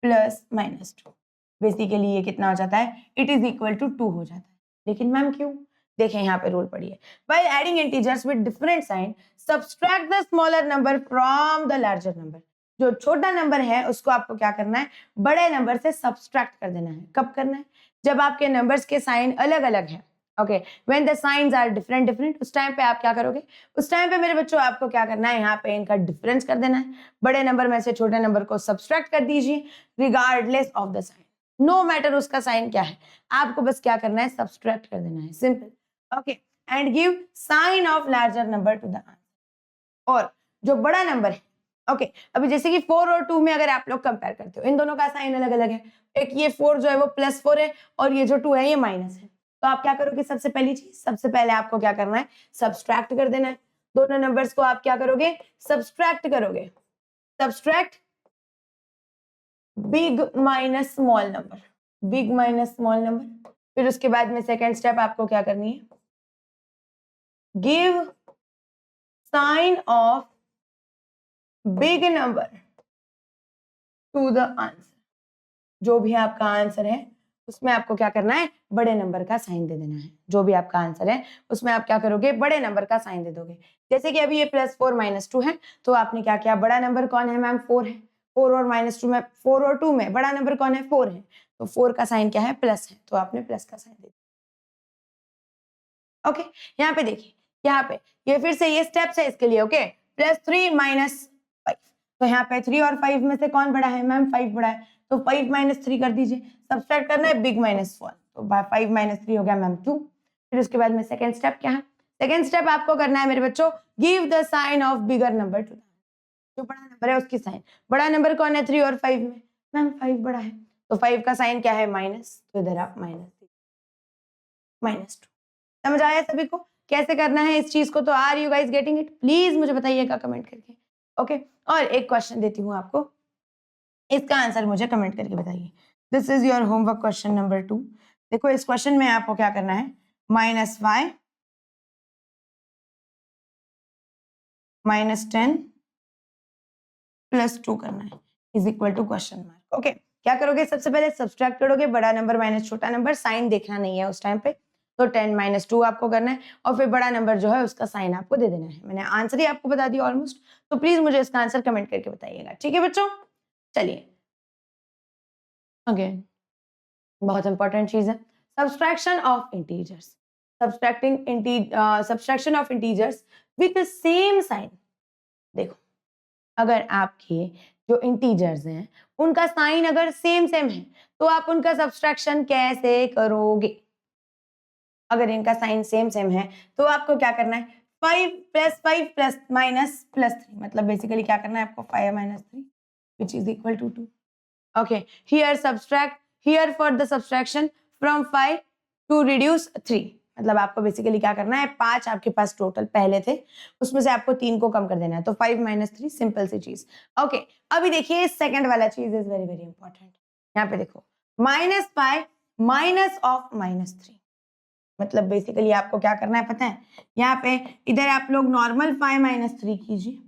प्लस -2, बेसिकली ये कितना हो जाता है, इट इज इक्वल टू 2 हो जाता है। लेकिन मैम क्यों, देखें यहाँ पे रूल पढ़िए, while adding integers with different sign subtract the smaller number from the larger number. जो छोटा नंबर है उसको आपको क्या करना है, बड़े नंबर से सब्सट्रैक्ट कर देना है। कब करना है, जब आपके नंबर्स के साइन अलग अलग है। Okay, when the signs are different different, उस टाइम पे आप क्या करोगे, उस टाइम पे मेरे बच्चों आपको क्या करना है, यहाँ पे इनका डिफरेंस कर देना है। बड़े नंबर में से छोटे नंबर को सब्सट्रैक्ट कर दीजिए regardless of the sign, no matter उसका साइन क्या है, आपको बस क्या करना है, सब्सट्रैक्ट कर देना है, simple. Okay, and give sign of larger number to the answer. और जो बड़ा नंबर है, ओके अभी जैसे कि 4 और 2 में अगर आप लोग कंपेयर करते हो, इन दोनों का साइन अलग अलग है। एक ये 4 जो है वो +4 है और ये जो 2 है ये माइनस है। तो आप क्या करोगे, सबसे पहली चीज, सबसे पहले आपको क्या करना है, सब्सट्रैक्ट कर देना है। दोनों नंबर्स को आप क्या करोगे, सब्सट्रैक्ट करोगे। Subtract big minus small number, big minus small number. फिर उसके बाद में सेकेंड स्टेप आपको क्या करनी है, give sign of big number to the answer. जो भी आपका आंसर है उसमें आपको क्या करना है, बड़े नंबर का साइन दे देना है। जो भी आपका आंसर है उसमें आप क्या करोगे, बड़े नंबर का साइन दे दोगे। जैसे कि अभी ये +4 -2 है तो आपने क्या किया, बड़ा नंबर कौन है मैम, 4 है। 4 और -2 में, 4 और 2 में बड़ा नंबर कौन है, 4 है। तो 4 का साइन क्या है, प्लस है, तो आपने प्लस का साइन दे दिया। ओके, यहाँ पे देखिए, यहाँ पे ये फिर से ये स्टेप्स है इसके लिए। ओके, +3 -5, तो यहाँ पे 3 और 5 में से कौन बड़ा है मैम, 5 बड़ा है। तो 5 - 3 कर दीजिए, सब्सट्रैक्ट करना है बिग -1, तो 5 - 3 हो गया मैम 2। फिर उसके बाद में सेकेंड स्टेप क्या है, सेकेंड स्टेप आपको करना है मेरे बच्चों, give the sign of bigger number to, जो बड़ा नंबर है उसकी साइन। बड़ा नंबर कौन है, 3 और 5 में, मैम 5 बड़ा है, तो 5 का साइन क्या है, माइनस, तो इधर आप -2। समझ आया सभी को कैसे करना है इस चीज को, तो are you guys getting it, please मुझे बताइएगा कमेंट करके। ओके, और एक क्वेश्चन देती हूँ आपको, इसका आंसर मुझे कमेंट करके बताइए। This is your homework question number 2। देखो इस क्वेश्चन में आपको क्या करना है, -5 -10 +2 करना है is equal to question mark. Okay, क्या करोगे, सबसे पहले सब्सट्रैक्ट करोगे, बड़ा नंबर माइनस छोटा नंबर, साइन देखना नहीं है उस टाइम पे, तो 10 - 2 आपको करना है, और फिर बड़ा नंबर जो है उसका साइन आपको दे देना है। मैंने आंसर ही आपको बता दिया ऑलमोस्ट, तो प्लीज मुझे इसका आंसर कमेंट करके बताइएगा, ठीक है बच्चों। चलिए अगेन बहुत इंपॉर्टेंट चीज है, subtraction of integers, subtraction of integers with same sign. देखो अगर आपके जो इंटीजर्स हैं उनका साइन अगर सेम सेम है तो आप उनका सब्सट्रैक्शन कैसे करोगे। अगर इनका साइन सेम सेम है तो आपको क्या करना है, 5 + 5 प्लस माइनस +3, मतलब बेसिकली क्या करना है आपको, 5 - 3 which is equal to 2। Okay, here subtract, here for the subtraction from 5 to reduce 3, मतलब आपको बेसिकली क्या करना है, 5 आपके पास टोटल पहले थे, उसमें से आपको 3 को कम कर देना है, तो 5 - 3, सिंपल सी चीज। ओके, अभी देखिए सेकंड वाला चीज इज वेरी वेरी इंपॉर्टेंट। यहाँ पे देखो -5 माइनस ऑफ -3, मतलब बेसिकली आपको क्या करना है पता है, यहाँ पे इधर आप लोग नॉर्मल 5 - 3 कीजिए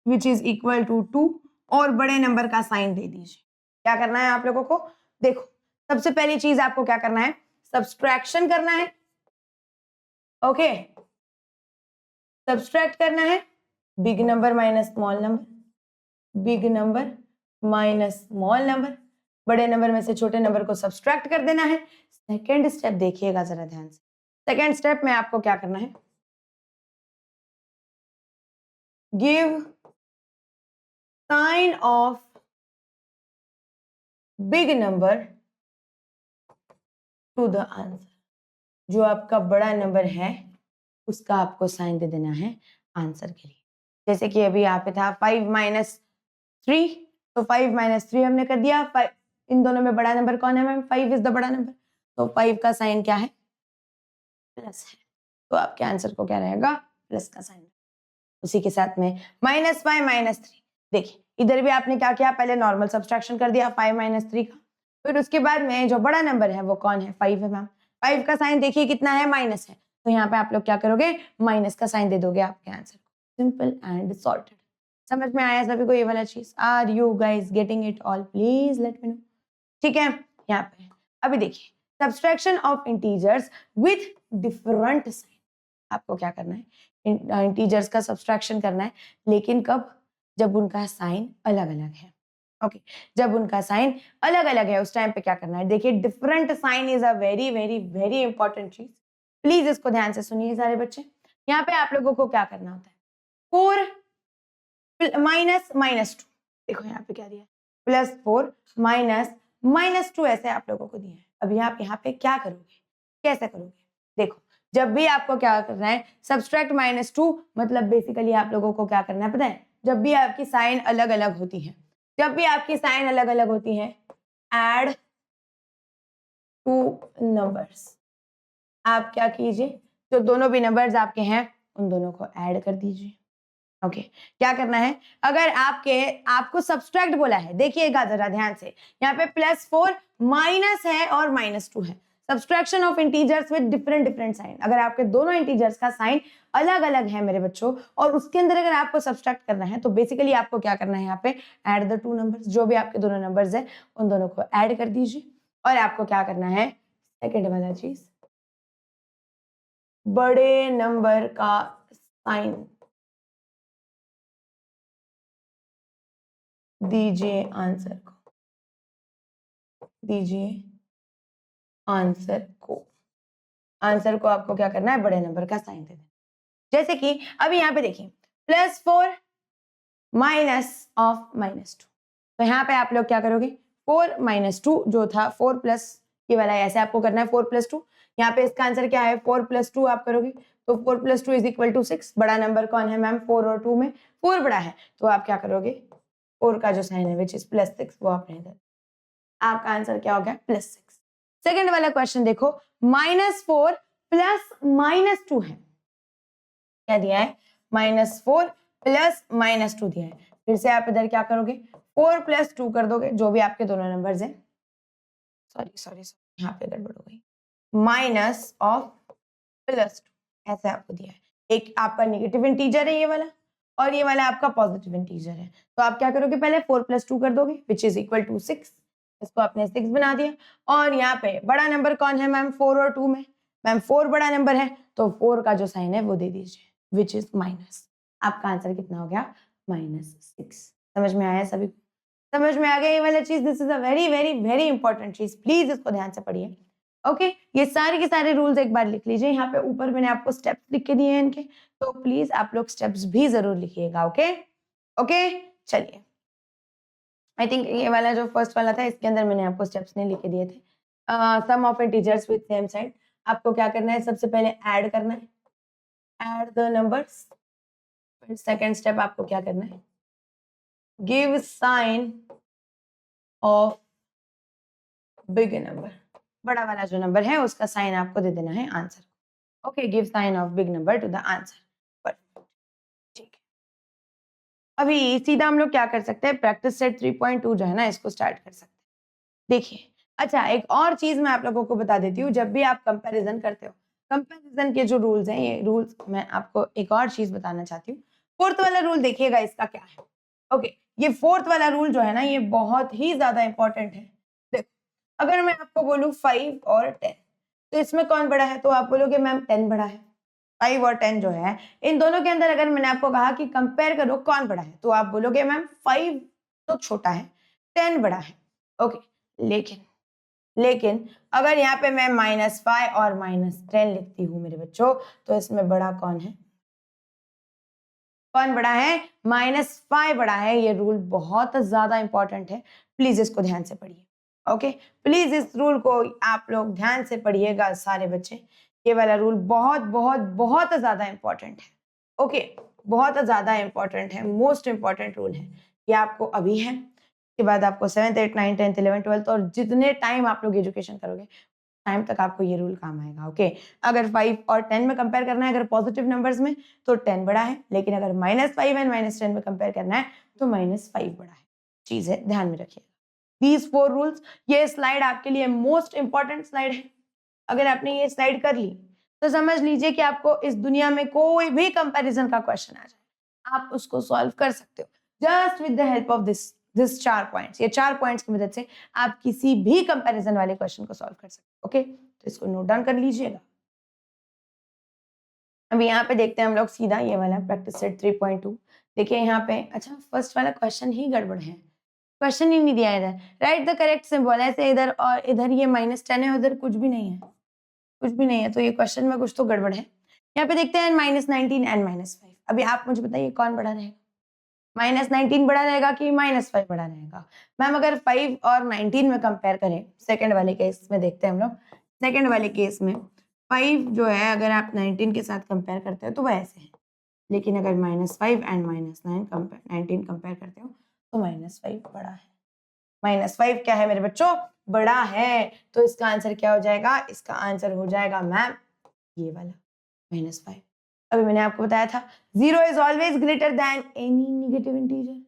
विच इज इक्वल टू 2 और बड़े नंबर का साइन दे दीजिए। क्या करना है आप लोगों को, देखो सबसे पहली चीज आपको क्या करना है, सब्सट्रैक्शन करना है। ओके, सब्सट्रैक्ट करना है big number minus small number, big number minus small number. बड़े नंबर में से छोटे नंबर को सब्सट्रैक्ट कर देना है। सेकेंड स्टेप देखिएगा जरा ध्यान से। सेकेंड स्टेप में आपको क्या करना है, give sign of big number to the answer. जो आपका बड़ा नंबर है उसका आपको साइन दे देना है आंसर के लिए। जैसे कि अभी यहाँ पे था 5 माइनस 3, तो 5 माइनस 3 हमने कर दिया। 5 इन दोनों में बड़ा नंबर कौन है मैम? 5 इज द बड़ा नंबर, तो 5 का साइन क्या है? प्लस है, तो आपके आंसर को क्या रहेगा? प्लस का साइन। उसी के साथ में -5 माइनस 3, देखिए इधर भी आपने क्या किया, पहले नॉर्मल सब्सट्रैक्शन कर दिया 5 माइनस 3 का, फिर उसके बाद में जो बड़ा नंबर है वो कौन है? 5 है मैम। 5 का साइन देखिए कितना है? माइनस है, तो यहाँ पे आप लोग क्या करोगे? माइनस का साइन दे दोगे आपके आंसर को। Simple and sorted. समझ में आया सभी को ये वाला चीज? Are you guys getting it all? Please let me know. ठीक है, यहाँ पे अभी देखिए subtraction of integers with different sign. आपको क्या करना है? इंटीजर्स का सब्सट्रैक्शन करना है, लेकिन कब? जब उनका साइन अलग अलग है। ओके, जब उनका साइन अलग अलग है उस टाइम पे क्या करना है? देखिए different sign is a very very very important चीज। प्लीज इसको ध्यान से सुनिए सारे बच्चे। यहाँ पे आप लोगों को क्या करना होता है? 4 माइनस -2, देखो यहाँ पे क्या दिया है? +4 माइनस -2, ऐसे आप लोगों को दिया है। अभी आप यहाँ पे क्या करोगे? कैसे करोगे? देखो जब भी आपको क्या करना है, सब्सट्रैक्ट -2, मतलब बेसिकली आप लोगों को क्या करना है पता है? जब भी आपकी साइन अलग अलग होती है, जब भी आपकी साइन अलग अलग होती है, एड 2 नंबर्स। आप क्या कीजिए, जो दोनों भी नंबर्स आपके हैं उन दोनों को ऐड कर दीजिए। ओके, क्या करना है? अगर आपको सब्सट्रैक्ट बोला है, देखिएगा जरा ध्यान से, यहाँ पे +4 माइनस है और -2 है। Subtraction of integers with different different sign. अगर आपके दोनों इंटीजर्स का साइन अलग अलग है मेरे बच्चों, और उसके अंदर अगर आपको सब्सट्रैक्ट करना है, तो बेसिकली आपको क्या करना है? यहाँ पे ऐड द 2 नंबर्स। जो भी आपके दोनों नंबर्स है उन दोनों को ऐड कर दीजिए। और आपको क्या करना है? सेकेंड वाला चीज, बड़े नंबर का साइन दीजिए आंसर को, दीजिए आंसर को। आंसर को आपको क्या करना है? बड़े नंबर का साइन दे देना। जैसे कि अभी यहाँ पे देखिए +4 माइनस ऑफ -2, तो यहाँ पे आप लोग क्या करोगे? 4 - 2 जो था 4 प्लस ये वाला, ऐसे आपको करना है 4 + 2। यहाँ पे इसका आंसर क्या है? 4 + 2 आप करोगे तो 4 + 2 = 6। बड़ा नंबर कौन है मैम? 4 और 2 में 4 बड़ा है, तो आप क्या करोगे? 4 का जो साइन है विच इज +6 वो आपने इधर, आपका आंसर क्या हो गया? +6। सेकेंड वाला क्वेश्चन देखो, -4 प्लस -2 है, क्या दिया है? -4 प्लस -2 दिया है। फिर से आप इधर क्या करोगे? 4 + 2 कर दोगे, जो भी आपके दोनों नंबर्स हैं। सॉरी यहाँ पे गड़बड़ हो गई। माइनस ऑफ +2, ऐसे आपको दिया है। एक आपका नेगेटिव इंटीजर है ये वाला, और ये वाला आपका पॉजिटिव इंटीजर है। तो आप क्या करोगे? पहले 4 + 2 कर दोगे विच इज इक्वल टू 6। इसको आपने 6 बना दिया। और यहाँ पे बड़ा नंबर कौन है मैम? 4 और 2 में। मैम 4 बड़ा नंबर है, तो 4 का जो साइन है वो दे दीजिए विच इज माइनस। आपका आंसर कितना हो गया? -6। समझ में आया सभी को? समझ में आ गया ये वाला चीज? This is a very very very important चीज, प्लीज इसको ध्यान से पढ़िए। ओके, ये सारे के सारे रूल्स एक बार लिख लीजिए। यहाँ पे ऊपर मैंने आपको स्टेप्स लिख के दिए हैं इनके, तो प्लीज आप लोग स्टेप्स भी जरूर लिखिएगा। ओके ओके, चलिए। आई थिंक ये वाला जो फर्स्ट वाला था इसके अंदर मैंने आपको स्टेप्स नहीं लिख के दिए थे। Sum of integers with same side. आपको क्या करना है? सबसे पहले ऐड करना है, ऐड द नंबर्स। फिर सेकेंड स्टेप आपको क्या करना है? Give sign of big number. बड़ा वाला जो नंबर है उसका साइन आपको दे देना है answer. Okay, give sign of big number to the answer. ठीक है, अभी सीधा हम लोग क्या कर सकते हैं? प्रैक्टिस सेट 3.2 जो है ना, इसको स्टार्ट कर सकते हैं। देखिए, अच्छा एक और चीज मैं आप लोगों को बता देती हूँ। जब भी आप कंपैरिजन करते हो, कंपैरिजन के जो रूल्स हैं, ये रूल्स मैं आपको एक और चीज बताना चाहती हूँ। फोर्थ वाला रूल देखिएगा इसका क्या है। ओके, ये फोर्थ वाला रूल जो है ना, ये बहुत ही ज्यादा इंपॉर्टेंट है। देखो, अगर मैं आपको बोलूं 5 और 10, तो इसमें कौन बड़ा है? तो आप बोलोगे मैम 10 बड़ा है। 5 और 10 जो है, इन दोनों के अंदर अगर मैंने आपको कहा कि कंपेयर करो कौन बड़ा है, तो आप बोलोगे मैम 5 तो छोटा है, 10 बड़ा है। ओके, लेकिन लेकिन अगर यहाँ पे मैं -5 और -10 लिखती हूँ मेरे बच्चों, तो इसमें बड़ा कौन है? कौन बड़ा है? -5 बड़ा है। ये रूल बहुत ज्यादा इंपॉर्टेंट है, प्लीज इसको ध्यान से पढ़िए। ओके, प्लीज इस रूल को आप लोग ध्यान से पढ़िएगा सारे बच्चे। ये वाला रूल बहुत बहुत बहुत ज्यादा इंपॉर्टेंट है। ओके, बहुत ज्यादा इंपॉर्टेंट है, मोस्ट इंपॉर्टेंट रूल है। ये आपको अभी है, के बाद आपको 7th 8th 9th 10th 11th 12th और जितने टाइम आप लोग एजुकेशन करोगे टाइम तक आपको ये रूल काम आएगा। ओके, अगर 5 और 10 में कंपेयर करना है, अगर पॉजिटिव नंबर्स में तो 10 बड़ा है, लेकिन अगर -5 एंड -10 में कंपेयर करना है तो -5 बड़ा है। चीज है, ध्यान में रखिएगा दीज 4 रूल्स। ये स्लाइड आपके लिए मोस्ट इंपॉर्टेंट स्लाइड है। अगर आपने ये स्लाइड कर ली तो समझ लीजिए कि आपको इस दुनिया में कोई भी कंपैरिजन का क्वेश्चन आ जाए, आप उसको सॉल्व कर सकते हो just with the help of this 4 points. ये 4 पॉइंट्स की मदद से आप किसी भी कंपैरिजन वाले क्वेश्चन को सॉल्व कर सकते हो। ओके, तो इसको नोट डाउन कर लीजिएगा। अब यहाँ पे देखते हैं हम लोग सीधा ये वाला प्रैक्टिस सेट 3.2। देखिए यहाँ पे, अच्छा फर्स्ट वाला क्वेश्चन ही गड़बड़ है, क्वेश्चन ही नहीं दिया है इधर। राइट द करेक्ट सिंबल, ऐसे इधर और इधर ये -10 है, उधर कुछ भी नहीं है, कुछ भी नहीं है, तो ये क्वेश्चन में कुछ तो गड़बड़ है। यहाँ पे देखते हैं -19 एंड -5। अभी आप मुझे बताइए कौन बड़ा रहेगा? -19 बड़ा रहेगा कि -5 बड़ा रहेगा? मैम अगर 5 और 19 में कंपेयर करें, सेकंड वाले केस में देखते हैं हम लोग। सेकंड वाले केस में 5 जो है अगर आप 19 के साथ कंपेयर करते हो तो वो ऐसे है, लेकिन अगर -5 एंड -19 कंपेयर करते हो तो -5 बड़ा है। -5 क्या है मेरे बच्चों? बड़ा है। तो इसका आंसर क्या हो जाएगा? इसका आंसर हो जाएगा मैम ये वाला -5। अभी मैंने आपको बताया था 0 is always greater then any negative integer.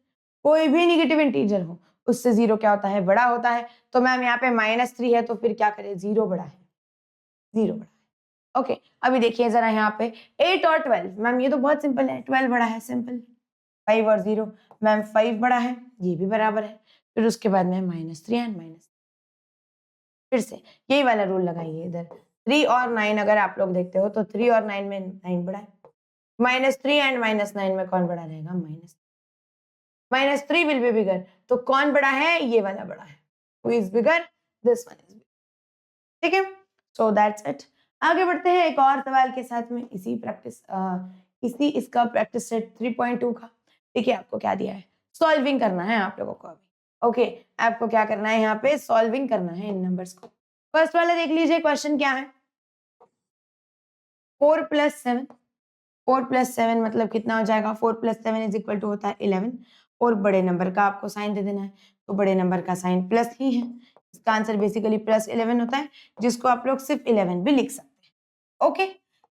कोई भी नेगेटिव इंटीजर हो उससे 0 क्या होता है? बड़ा होता है। तो मैम यहाँ पे -3 है तो फिर क्या करें? 0 बड़ा है, 0 बड़ा है। ओके, अभी देखिए जरा यहाँ पे 8 और 12। मैम ये तो बहुत सिंपल है, 12 बड़ा है, सिंपल। 5 और 0, मैम 5 बड़ा है, ये भी बराबर है। फिर उसके बाद में -3 एंड फिर से यही वाला रूल लगाइए इधर। 3 और 9 अगर आप लोग देखते हो तो 3 और 9 में 9 बड़ा है। -3 एंड -9 में कौन बड़ा रहेगा? -3 विल बी बिगर। तो कौन बड़ा है? ये वाला बड़ा है। Who is bigger? This one is bigger. ठीक है, सो दैट्स इट। आगे बढ़ते हैं एक और सवाल के साथ में, इसी इसका प्रैक्टिस सेट 3.2 का। देखिए आपको क्या दिया है, सॉल्विंग करना है आप लोगों को अभी। ओके, आपको क्या करना है? यहाँ पे सॉल्विंग करना है इन नंबर्स को। फर्स्ट वाला देख लीजिए, क्वेश्चन क्या है? 4 + 7। 4 + 7 मतलब कितना हो जाएगा? 4 + 7 इज इक्वल टू होता है 11। और बड़े नंबर का आपको साइन दे देना है, तो बड़े नंबर का साइन प्लस ही है। इसका आंसर बेसिकली +11 होता है, जिसको आप लोग सिर्फ 11 भी लिख सकते हैं। ओके,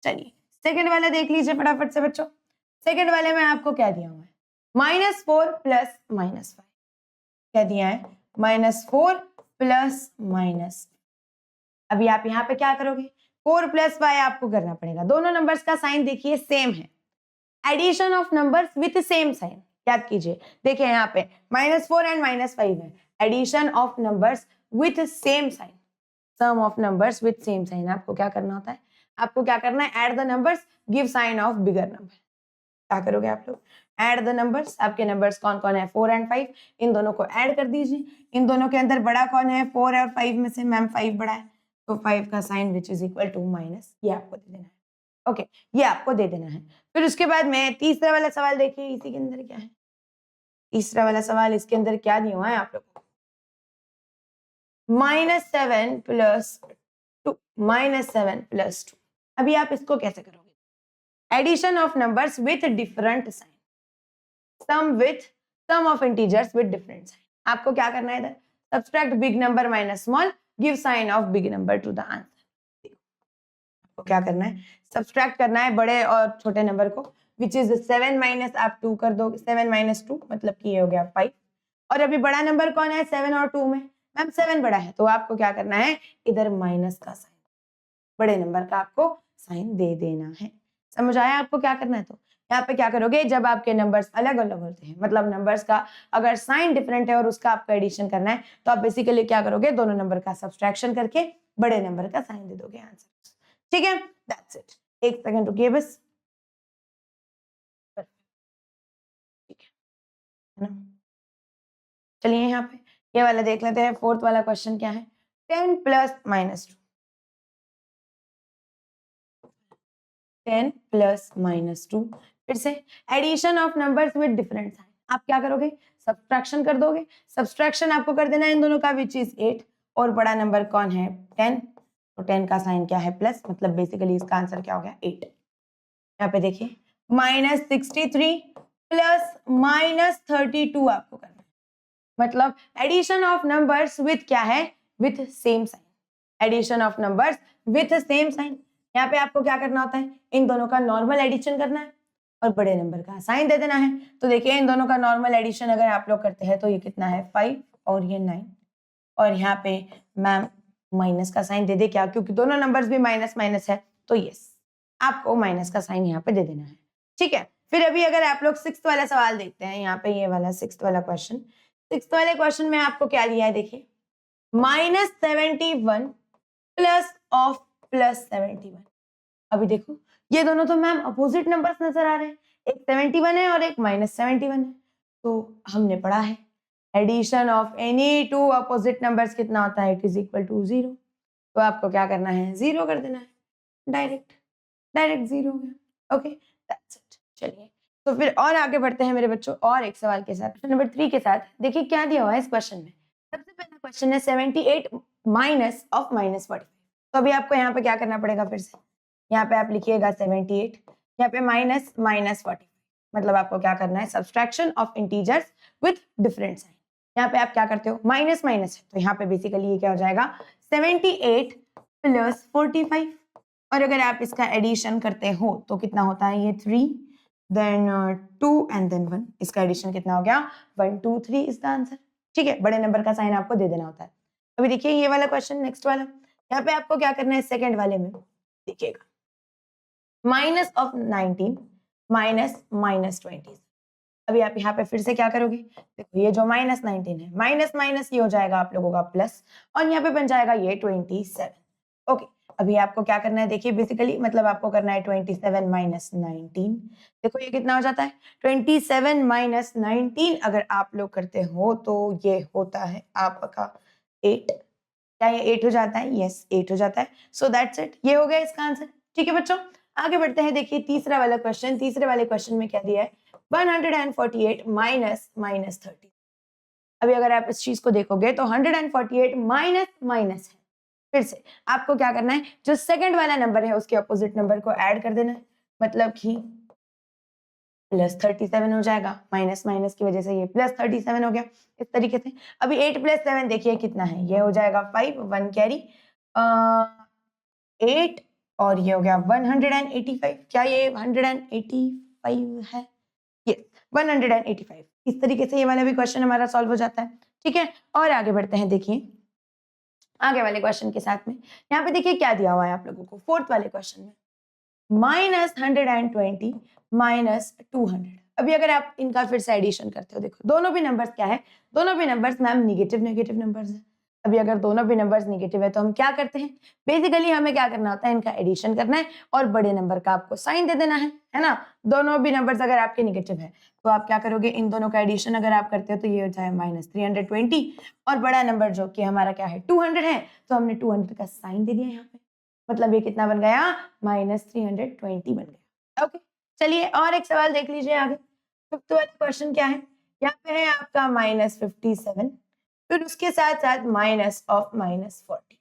चलिए सेकंड वाला देख लीजिए फटाफट से बच्चों। सेकंड वाले में आपको क्या दिया हुआ है? -4 + -5। क्या दिया है? -4 + अभी आप यहाँ पे क्या करोगे? 4 + 5 आपको करना पड़ेगा। दोनों नंबर्स का साइन देखिए सेम है, addition of numbers with same sign. याद कीजिए, देखिए यहाँ पे -4 एंड -5 है, addition of numbers with same sign, sum of numbers with same sign. आपको क्या करना होता है? आपको क्या करना है? Add the numbers, give sign of bigger number. क्या करोगे आप लोग? Add the numbers. आपके नंबर्स कौन कौन है? 4 एंड 5। इन दोनों को ऐड कर दीजिए। इन दोनों के अंदर बड़ा कौन है? 4 और 5 में से मैम 5 बड़ा है, तो 5 का sign which is equal to minus, ये आपको दे देना है। ओके, ये आपको दे देना है। फिर उसके बाद में तीसरा वाला सवाल देखिए, इसी के अंदर क्या है? तीसरा वाला सवाल, इसके अंदर क्या दिया हुआ है आप लोगों को? -7 + 2, -7 + 2। अभी आप इसको कैसे करोगे? Addition of numbers with different sign, sum of integers with different sign. आपको क्या करना है इधर? Subtract big number minus small, give sign of big number to the answer. आपको क्या करना है? सब्सट्रैक्ट करना है बड़े और छोटे नंबर को, विच इज 7 माइनस आप 2 कर दो, 7 - 2 मतलब कि ये हो गया 5। और अभी बड़ा नंबर कौन है 7 और 2 में? मैम 7 बड़ा है, तो आपको क्या करना है? इधर माइनस का साइन, बड़े नंबर का आपको साइन दे देना है। समझ आया आपको क्या करना है? तो यहाँ पे क्या करोगे, जब आपके नंबर्स अलग अलग होते हैं, मतलब नंबर्स का अगर साइन डिफरेंट है और उसका आपको एडिशन करना है, तो आप बेसिकली क्या करोगे? दोनों नंबर का सब्सट्रैक्शन करके बड़े नंबर का साइन दे दोगे आंसर। ठीक है, दैट्स इट। एक सेकंड रुकिए बस। ठीक है ना, चलिए यहाँ पे ये वाला देख लेते हैं, फोर्थ वाला क्वेश्चन क्या है, 10 प्लस माइनस 2, 10 प्लस माइनस 2, फिर से addition of numbers with different sign. आप क्या करोगे, सब्सट्रैक्शन कर दोगे। सब्सट्रैक्शन आपको कर देना है इन दोनों का, विच इज 8, और बड़ा नंबर कौन है 10, तो 10 का साइन क्या है प्लस, मतलब बेसिकली इसका आंसर क्या हो गया 8। यहाँ पे देखिए -63 प्लस -32 आपको करना है, मतलब एडिशन ऑफ नंबर्स विथ क्या है, with same sign, addition of numbers with same sign. यहाँ पे आपको क्या करना होता है, इन दोनों का नॉर्मल एडिशन करना है और बड़े नंबर का साइन दे देना है। तो देखिए इन दोनों का नॉर्मल एडिशन अगर आप लोग करते हैं तो ये कितना है 5 और ये 9, और यहाँ पे मैम माइनस का साइन दे दे क्या, क्योंकि दोनों नंबर्स भी माइनस माइनस है, तो यस आपको माइनस का साइन यहाँ पे दे देना है। ठीक है, फिर अभी अगर आप लोग 6th वाला सवाल देखते हैं, यहाँ पे ये वाला 6th वाला क्वेश्चन, 6th वाले क्वेश्चन में आपको क्या लिया है, देखिए -71 प्लस ऑफ +71। अभी देखो ये दोनों तो मैम अपोजिट नंबर्स नजर आ रहे हैं, एक 71 है और एक -71 है, तो हमने पढ़ा है addition of any two opposite numbers कितना होता है, इट इज इक्वल टू 0। तो आपको क्या करना है, 0 कर देना है, डायरेक्ट 0 हो गया। Okay that's it. चलिए तो फिर और आगे बढ़ते हैं मेरे बच्चों, और एक सवाल के साथ, क्वेश्चन नंबर 3 के साथ। देखिए क्या दिया हुआ है इस क्वेश्चन में, सबसे पहला क्वेश्चन है 78 माइनस ऑफ -45। तो अभी आपको यहाँ पे क्या करना पड़ेगा, फिर से यहाँ पे आप लिखिएगा 78, यहाँ पे माइनस -45, मतलब आपको क्या करना है, subtraction of integers with different sign. यहाँ पे आप क्या करते हो, माइनस माइनस है, तो यहाँ पे बेसिकली ये क्या हो जाएगा 78 प्लस 45, और अगर आप इसका एडिशन करते हो तो कितना होता है, ये 3 देन 2 एंड देन 1, इसका एडिशन कितना हो गया 1 2 3 इज द आंसर। ठीक है, बड़े नंबर का साइन आपको दे देना होता है। अभी देखिए ये वाला क्वेश्चन, नेक्स्ट वाला, यहाँ पे आपको क्या करना है, सेकंड वाले में देखिएगा माइनस ऑफ 19 माइनस -20। अभी आप यहाँ पे फिर से क्या करोगे, देखो ये जो -19 है, माइनस माइनस ये हो जाएगा आप लोगों का प्लस, और यहाँ पे बन जाएगा ये 27। ओके, अभी आपको क्या करना है, देखिए बेसिकली मतलब आपको करना है 27 माइनस 19। देखो ये कितना हो जाता है, 27 माइनस 19 अगर आप लोग करते हो तो ये होता है आपका 8। क्या ये 8 हो जाता है, यस 8 हो जाता है। सो दैट्स इट, ये हो गया इसका आंसर। ठीक है बच्चों, आगे बढ़ते हैं। देखिए तीसरा वाला क्वेश्चन, तीसरे वाले क्वेश्चन में क्या दिया है, 148 माइनस -30। अभी अगर आप इस चीज को देखोगे तो 148 माइनस माइनस है, फिर से आपको क्या करना है, जो सेकंड वाला नंबर है उसके अपोजिट नंबर को ऐड कर देना है, मतलब कि +37 हो जाएगा, माइनस माइनस की वजह से ये +37 हो गया इस तरीके से। अभी 8 + 7 देखिए कितना है, ये हो जाएगा 5, 1 कैरी 8, और ये हो गया 185। क्या ये 185 है, ये 185। इस तरीके से ये वाला भी क्वेश्चन हमारा सॉल्व हो जाता है। ठीक है, और आगे बढ़ते हैं। देखिए आगे वाले क्वेश्चन के साथ में, यहाँ पे देखिए क्या दिया हुआ है आप लोगों को, फोर्थ वाले क्वेश्चन में -120 माइनस 200। अभी अगर आप इनका फिर से एडिशन करते हो, देखो दोनों भी नंबर्स क्या है, दोनों भी नंबर्स मैम निगेटिव नंबर्स है। अभी अगर दोनों भी नंबर्स निगेटिव है तो हम क्या करते हैं, बेसिकली हमें क्या करना होता है, इनका एडिशन करना है और बड़े नंबर का आपको साइन दे देना है ना। दोनों भी नंबर्स अगर आपके निगेटिव है तो आप क्या करोगे, इन दोनों का एडिशन अगर आप करते हो तो ये हो जाए -320, और बड़ा नंबर जो कि हमारा क्या है 200 है, तो हमने 200 का साइन दे दिया यहाँ पे, मतलब ये कितना बन गया, -320 बन गया। ओके चलिए और एक सवाल देख लीजिए आगे। फिफ्थ वाला क्वेश्चन क्या है, यहाँ पे है आपका -57, फिर उसके साथ साथ माइनस ऑफ -40।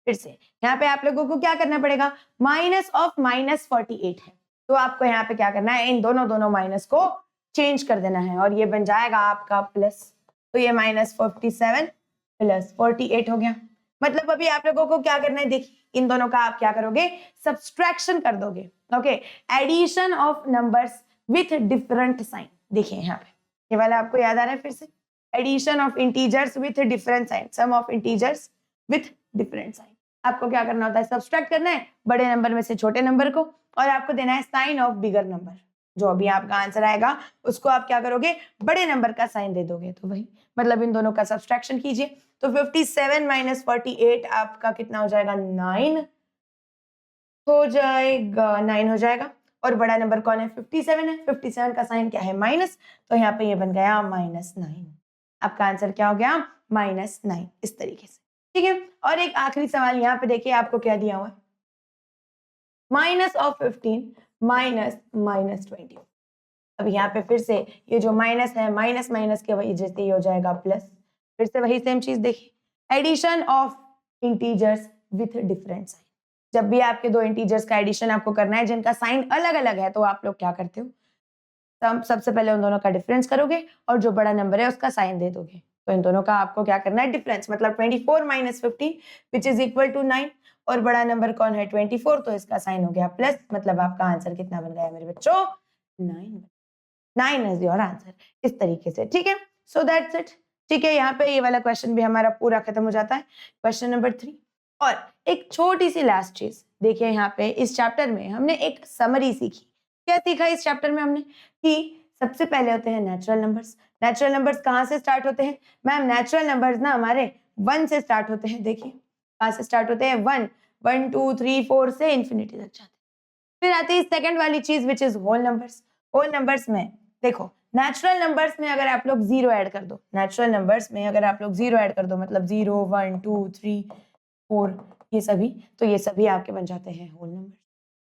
फिर से यहाँ पे आप लोगों को क्या करना पड़ेगा, माइनस ऑफ -48 है, तो आपको यहाँ पे क्या करना है, इन दोनों माइनस को चेंज कर देना है और ये बन जाएगा आपका प्लस। तो ये -47 प्लस 48 हो गया। मतलब अभी आप लोगों को क्या करना है, देखिए इन दोनों का आप क्या करोगे, सब्सट्रैक्शन कर दोगे। Okay, addition of numbers with different sign. देखिए यहाँ पे ये वाला आपको याद आ रहा है, फिर से addition of integers with different sign, sum of integers with different sign. आपको क्या करना होता है, सब्सट्रैक्ट करना है बड़े नंबर में से छोटे नंबर को, और आपको देना है साइन ऑफ बिगर नंबर। जो अभी आपका आंसर आएगा उसको आप क्या करोगे, बड़े नंबर का साइन दे दोगे। तो वही मतलब इन दोनों का सब्सट्रैक्शन कीजिए, तो 57 माइनस 48 आपका कितना हो जाएगा, 9 हो जाएगा, 9 हो जाएगा। और बड़ा नंबर कौन है, 57 है, 57 का साइन क्या है, माइनस, तो यहाँ पे ये बन गया -9। आपका आंसर क्या हो गया, -9 इस तरीके से, ठीक है। और एक आखिरी सवाल यहाँ पे देखिए आपको क्या दिया हुआ है, -15 -20। अब यहाँ पे फिर से ये जो माइनस है, माइनस माइनस के वजह से ये हो जाएगा प्लस। फिर से वही सेम चीज देखिए, addition of integers with different sign. जब भी आपके दो इंटीजर्स का एडिशन आपको करना है जिनका साइन अलग अलग है, तो आप लोग क्या करते हो, सबसे पहले उन दोनों का डिफरेंस करोगे और जो बड़ा नंबर है उसका साइन दे दोगे। तो इन दोनों का आपको क्या करना है, डिफरेंस, मतलब 24 - 15 विच इज इक्वल टू 9, और बड़ा नंबर कौन है 24, तो इसका साइन हो गया प्लस, मतलब आपका आंसर कितना बन गया मेरे बच्चों, 9 इज योर आंसर, इस तरीके से, ठीक है। सो दैट्स इट, ठीक है। यहाँ पे ये वाला क्वेश्चन भी हमारा पूरा खत्म हो जाता है, क्वेश्चन नंबर 3। और एक छोटी सी लास्ट चीज देखिए, यहाँ पे इस चैप्टर में हमने एक समरी सीखी। क्या सीखा इस चैप्टर में हमने, कि सबसे पहले होते हैं नेचुरल नंबर्स। नेचुरल नंबर्स कहाँ से स्टार्ट होते हैं मैम, नेचुरल नंबर्स ना हमारे 1 से स्टार्ट होते हैं। देखिए कहाँ से स्टार्ट होते हैं, 1 1 2 3 4 से इंफिनिटी तक जाते हैं। फिर आती है सेकंड वाली चीज which is whole numbers. Whole numbers में देखो, नेचुरल नंबर्स में अगर आप लोग 0 ऐड कर दो, नेचुरल नंबर्स में अगर आप लोग 0 ऐड कर दो, मतलब 0 1 2 3 4 ये सभी, तो ये सभी आपके बन जाते हैं होल नंबर।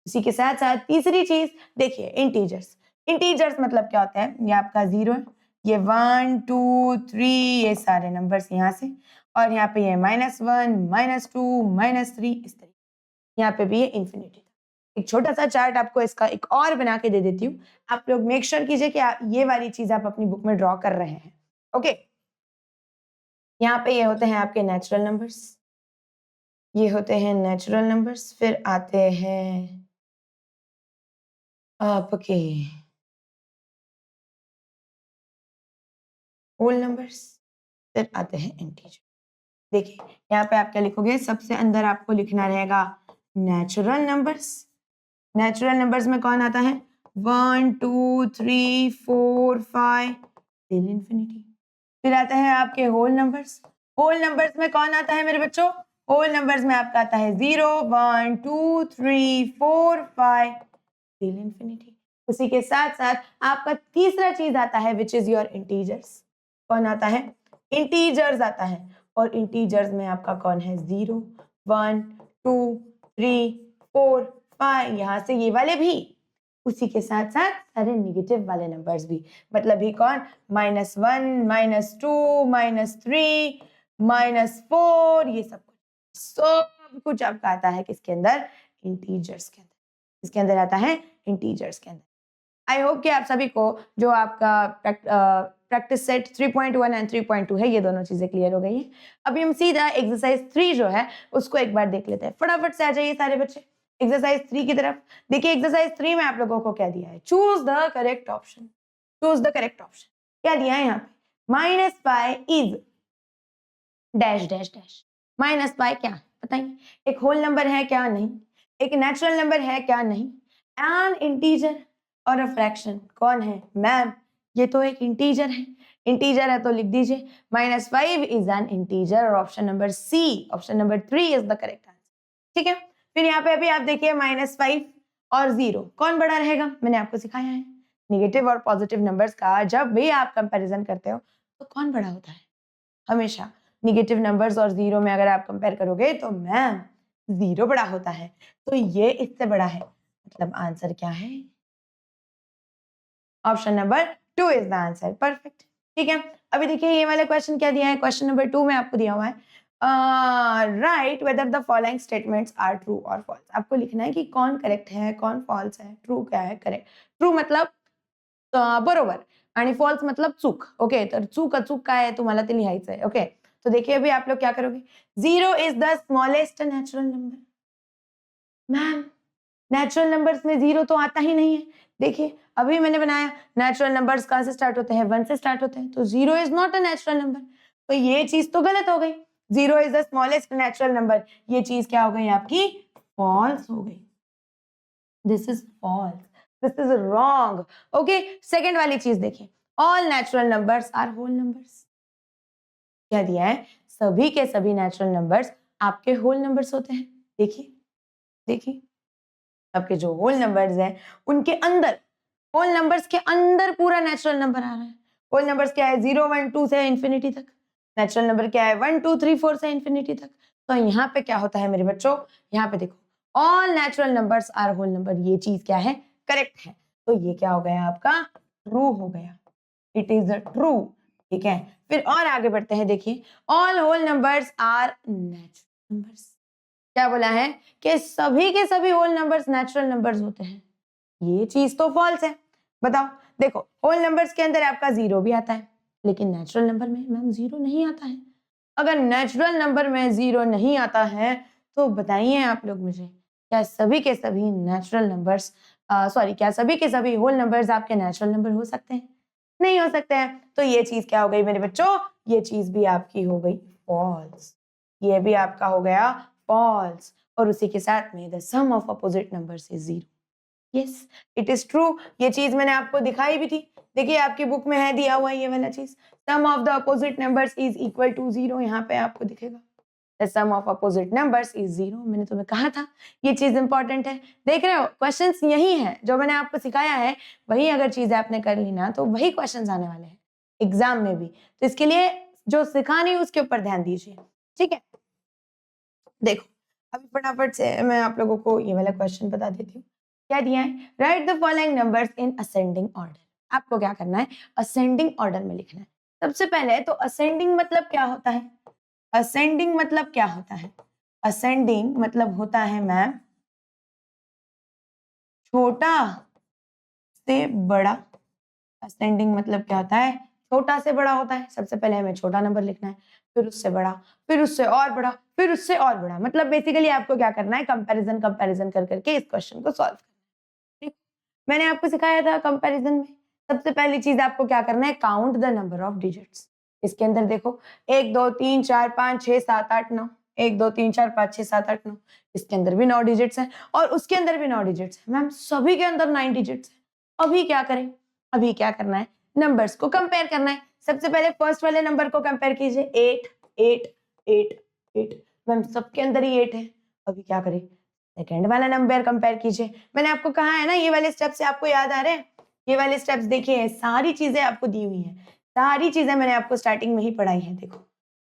इसी के साथ साथ तीसरी चीज देखिए, इंटीजर्स। इंटीजर्स मतलब क्या होता है, ये आपका 0 है, ये 1 2 3 ये सारे नंबर्स यहाँ से, और यहाँ पे ये -1 -2 -3 इस तरीके, यहाँ पे भी ये इंफिनिटी। एक छोटा सा चार्ट आपको इसका एक और बना के दे देती हूँ, आप लोग मेक श्योर कीजिए कि ये वाली चीज आप अपनी बुक में ड्रॉ कर रहे हैं, ओके। यहाँ पे ये होते हैं आपके नेचुरल नंबर्स, ये होते हैं नेचुरल नंबर्स, फिर आते हैं आपके होल नंबर्स, फिर आते हैं इंटीजर। देखिए यहाँ पे आप क्या लिखोगे, सबसे अंदर आपको लिखना रहेगा नेचुरल नंबर्स। नेचुरल नंबर्स में कौन आता है, 1 2 3 4 5 टिल इंफिनिटी। फिर आता है आपके होल नंबर्स। होल नंबर्स में कौन आता है मेरे बच्चों, होल नंबर्स में आपका आता है 0 1 2 3 4 5 टिल इंफिनिटी। उसी के साथ साथ आपका तीसरा चीज आता है विच इज योर इंटीजर्स। कौन आता है, इंटीजर्स आता है, और इंटीजर्स में आपका कौन है, 0 1 2 3 4 5, यहाँ से ये वाले भी, उसी के साथ साथ सारे निगेटिव वाले नंबर्स भी, मतलब भी कौन, -1 -2 -3 -4, ये सब कुछ आपका आता है किसके अंदर, इंटीजर्स के अंदर। इसके अंदर आता है इंटीजर्स के अंदर। आई होप कि आप सभी को जो आपका प्रैक्टिस सेट 3.1 एंड 3.2 है, ये दोनों चीजें क्लियर हो गई है। अभी हम सीधा एक्सरसाइज 3 जो है उसको एक बार देख लेते हैं। फटाफट से आ जाइए सारे बच्चे एक्सरसाइज 3 की तरफ। देखिए एक्सरसाइज 3 में आप लोगों को क्या दिया है, choose the correct option. Choose the correct option क्या दिया है यहाँ पे, -π इज डैश डैश डैश। -π क्या बताइए, एक होल नंबर है क्या, नहीं। एक नेचुरल नंबर है क्या, नहीं। एन इंटीजर और अ फ्रैक्शन, कौन है मैम, ये तो एक इंटीजर है। इंटीजर है तो लिख दीजिए -5 इज एन इंटीजर, और option number C, option number 3 is the correct answer, ठीक है। फिर यहाँ पे अभी आप देखिए -5 और 0 कौन बड़ा रहेगा, मैंने आपको सिखाया है निगेटिव और पॉजिटिव नंबर्स का जब भी आप कंपैरिजन करते हो तो कौन बड़ा होता है, हमेशा निगेटिव नंबर्स और 0 में अगर आप कंपेयर करोगे तो मैम 0 बड़ा होता है, तो ये इससे बड़ा है, मतलब आंसर क्या है, option number 2 is the answer, perfect, ठीक है। अभी देखिए ये वाला क्वेश्चन क्या दिया है, क्वेश्चन नंबर 2 में आपको दिया हुआ है write whether the following statements are true और फॉल्स। आपको लिखना है कि कौन करेक्ट है कौन फॉल्स है, ट्रू क्या है, करेक्ट, ट्रू मतलब बरोबर आणि फॉल्स मतलब चूक, ओके। तर चूक अचूक काय आहे तुम्हाला ते लिहायचं आहे, ओके। तो देखिए अभी आप लोग क्या करोगे, 0 is the smallest natural number. Ma'am natural numbers में 0 तो आता ही नहीं है। देखिए अभी मैंने बनाया, नेचुरल नंबर्स कहाँ से स्टार्ट होते हैं, 1 से स्टार्ट होते हैं, तो 0 is not a natural number, तो ये चीज तो गलत हो गई। 0 is the smallest natural number, ये चीज क्या हो गई आपकी, फॉल्स हो गई। This is false, this is wrong, okay. Second वाली चीज देखिए, all natural numbers are whole numbers. क्या दिया है, सभी के सभी नेचुरल नंबर्स आपके होल नंबर्स होते हैं। देखिए देखिए आपके जो होल नंबर्स हैं उनके अंदर, होल नंबर्स के अंदर पूरा नेचुरल नंबर आ रहा है। होल नंबर्स क्या है, 0 1 2 से इंफिनिटी तक, नेचुरल नंबर क्या है 1 2 3 4 से इंफिनिटी तक। तो यहाँ पे क्या होता है मेरे बच्चों, यहाँ पे देखो all natural numbers are whole number, ये चीज क्या है, करेक्ट है। तो ये क्या हो गया आपका, ट्रू हो गया, इट इज ट्रू। ठीक है, फिर और आगे बढ़ते हैं, देखिए all whole numbers are natural numbers. क्या बोला है कि सभी के सभी होल नंबर्स नेचुरल नंबर्स होते हैं, ये चीज तो फॉल्स है। बताओ, देखो होल नंबर्स के अंदर आपका जीरो भी आता है, लेकिन नेचुरल नंबर में मैम जीरो नहीं आता है। अगर नेचुरल नंबर में जीरो नहीं आता है तो बताइए आप लोग मुझे, क्या सभी के सभी नेचुरल नंबर्स सॉरी क्या सभी के सभी होल नंबर्स आपके नेचुरल नंबर हो सकते हैं? नहीं हो सकते हैं। तो ये चीज क्या हो गई मेरे बच्चों, ये चीज भी आपकी हो गई फॉल्स, ये भी आपका हो गया फॉल्स। और उसी के साथ में the sum of opposite numbers is zero. Yes it is true, ये चीज मैंने आपको दिखाई भी थी। देखिए आपकी बुक में है दिया हुआ ये वाला चीज, sum of the opposite numbers is equal to zero, यहाँ पे आपको दिखेगा the sum of opposite numbers is zero. मैंने तुम्हें कहा था ये चीज इंपॉर्टेंट है। देख रहे हो क्वेश्चंस यही है जो मैंने आपको सिखाया है, वही अगर चीज आपने कर ली ना तो वही क्वेश्चंस आने वाले हैं एग्जाम में भी। तो इसके लिए जो सिखानी है उसके ऊपर ध्यान दीजिए, ठीक है। देखो अभी फटाफट से मैं आप लोगों को ये वाला क्वेश्चन बता देती हूँ। क्या दिया है, right the following numbers in ascending order. आपको क्या करना है, असेंडिंग ऑर्डर में लिखना है। सबसे पहले तो असेंडिंग मतलब क्या होता है, असेंडिंग मतलब क्या होता है, असेंडिंग मतलब होता है मैम छोटा से बड़ा। असेंडिंग मतलब क्या होता है, छोटा से बड़ा होता है। सबसे पहले हमें छोटा नंबर लिखना है, फिर उससे बड़ा, फिर उससे और बड़ा, फिर उससे और बड़ा। मतलब बेसिकली आपको क्या करना है, कंपैरिजन कंपैरिजन कर करके इस क्वेश्चन को सॉल्व करना है। ठीक, मैंने आपको सिखाया था कंपैरिजन में सबसे पहली चीज आपको क्या करना है, count the number of digits. इसके अंदर देखो 1 2 3 4 5 6 7 8 9, 1 2 3 4 5 6 7 8 9, इसके अंदर भी 9 डिजिट्स हैं और उसके अंदर भी 9 डिजिट्स हैं। मैम सभी के अंदर 9 डिजिट्स हैं। अभी क्या करें, अभी क्या करना है, नंबर्स को कंपेयर करना है। सबसे पहले फर्स्ट वाले नंबर को कंपेयर कीजिए, 8 8 8 8। मैम सबके अंदर ही 8 है। अभी क्या करें, सेकंड वाला नंबर कंपेयर कीजिए। मैंने आपको कहा है ना ये वाले स्टेप्स से आपको याद आ रहे हैं, ये वाले स्टेप्स देखिए सारी चीजें आपको दी हुई हैं, सारी चीजें मैंने आपको स्टार्टिंग में ही पढ़ाई है। देखो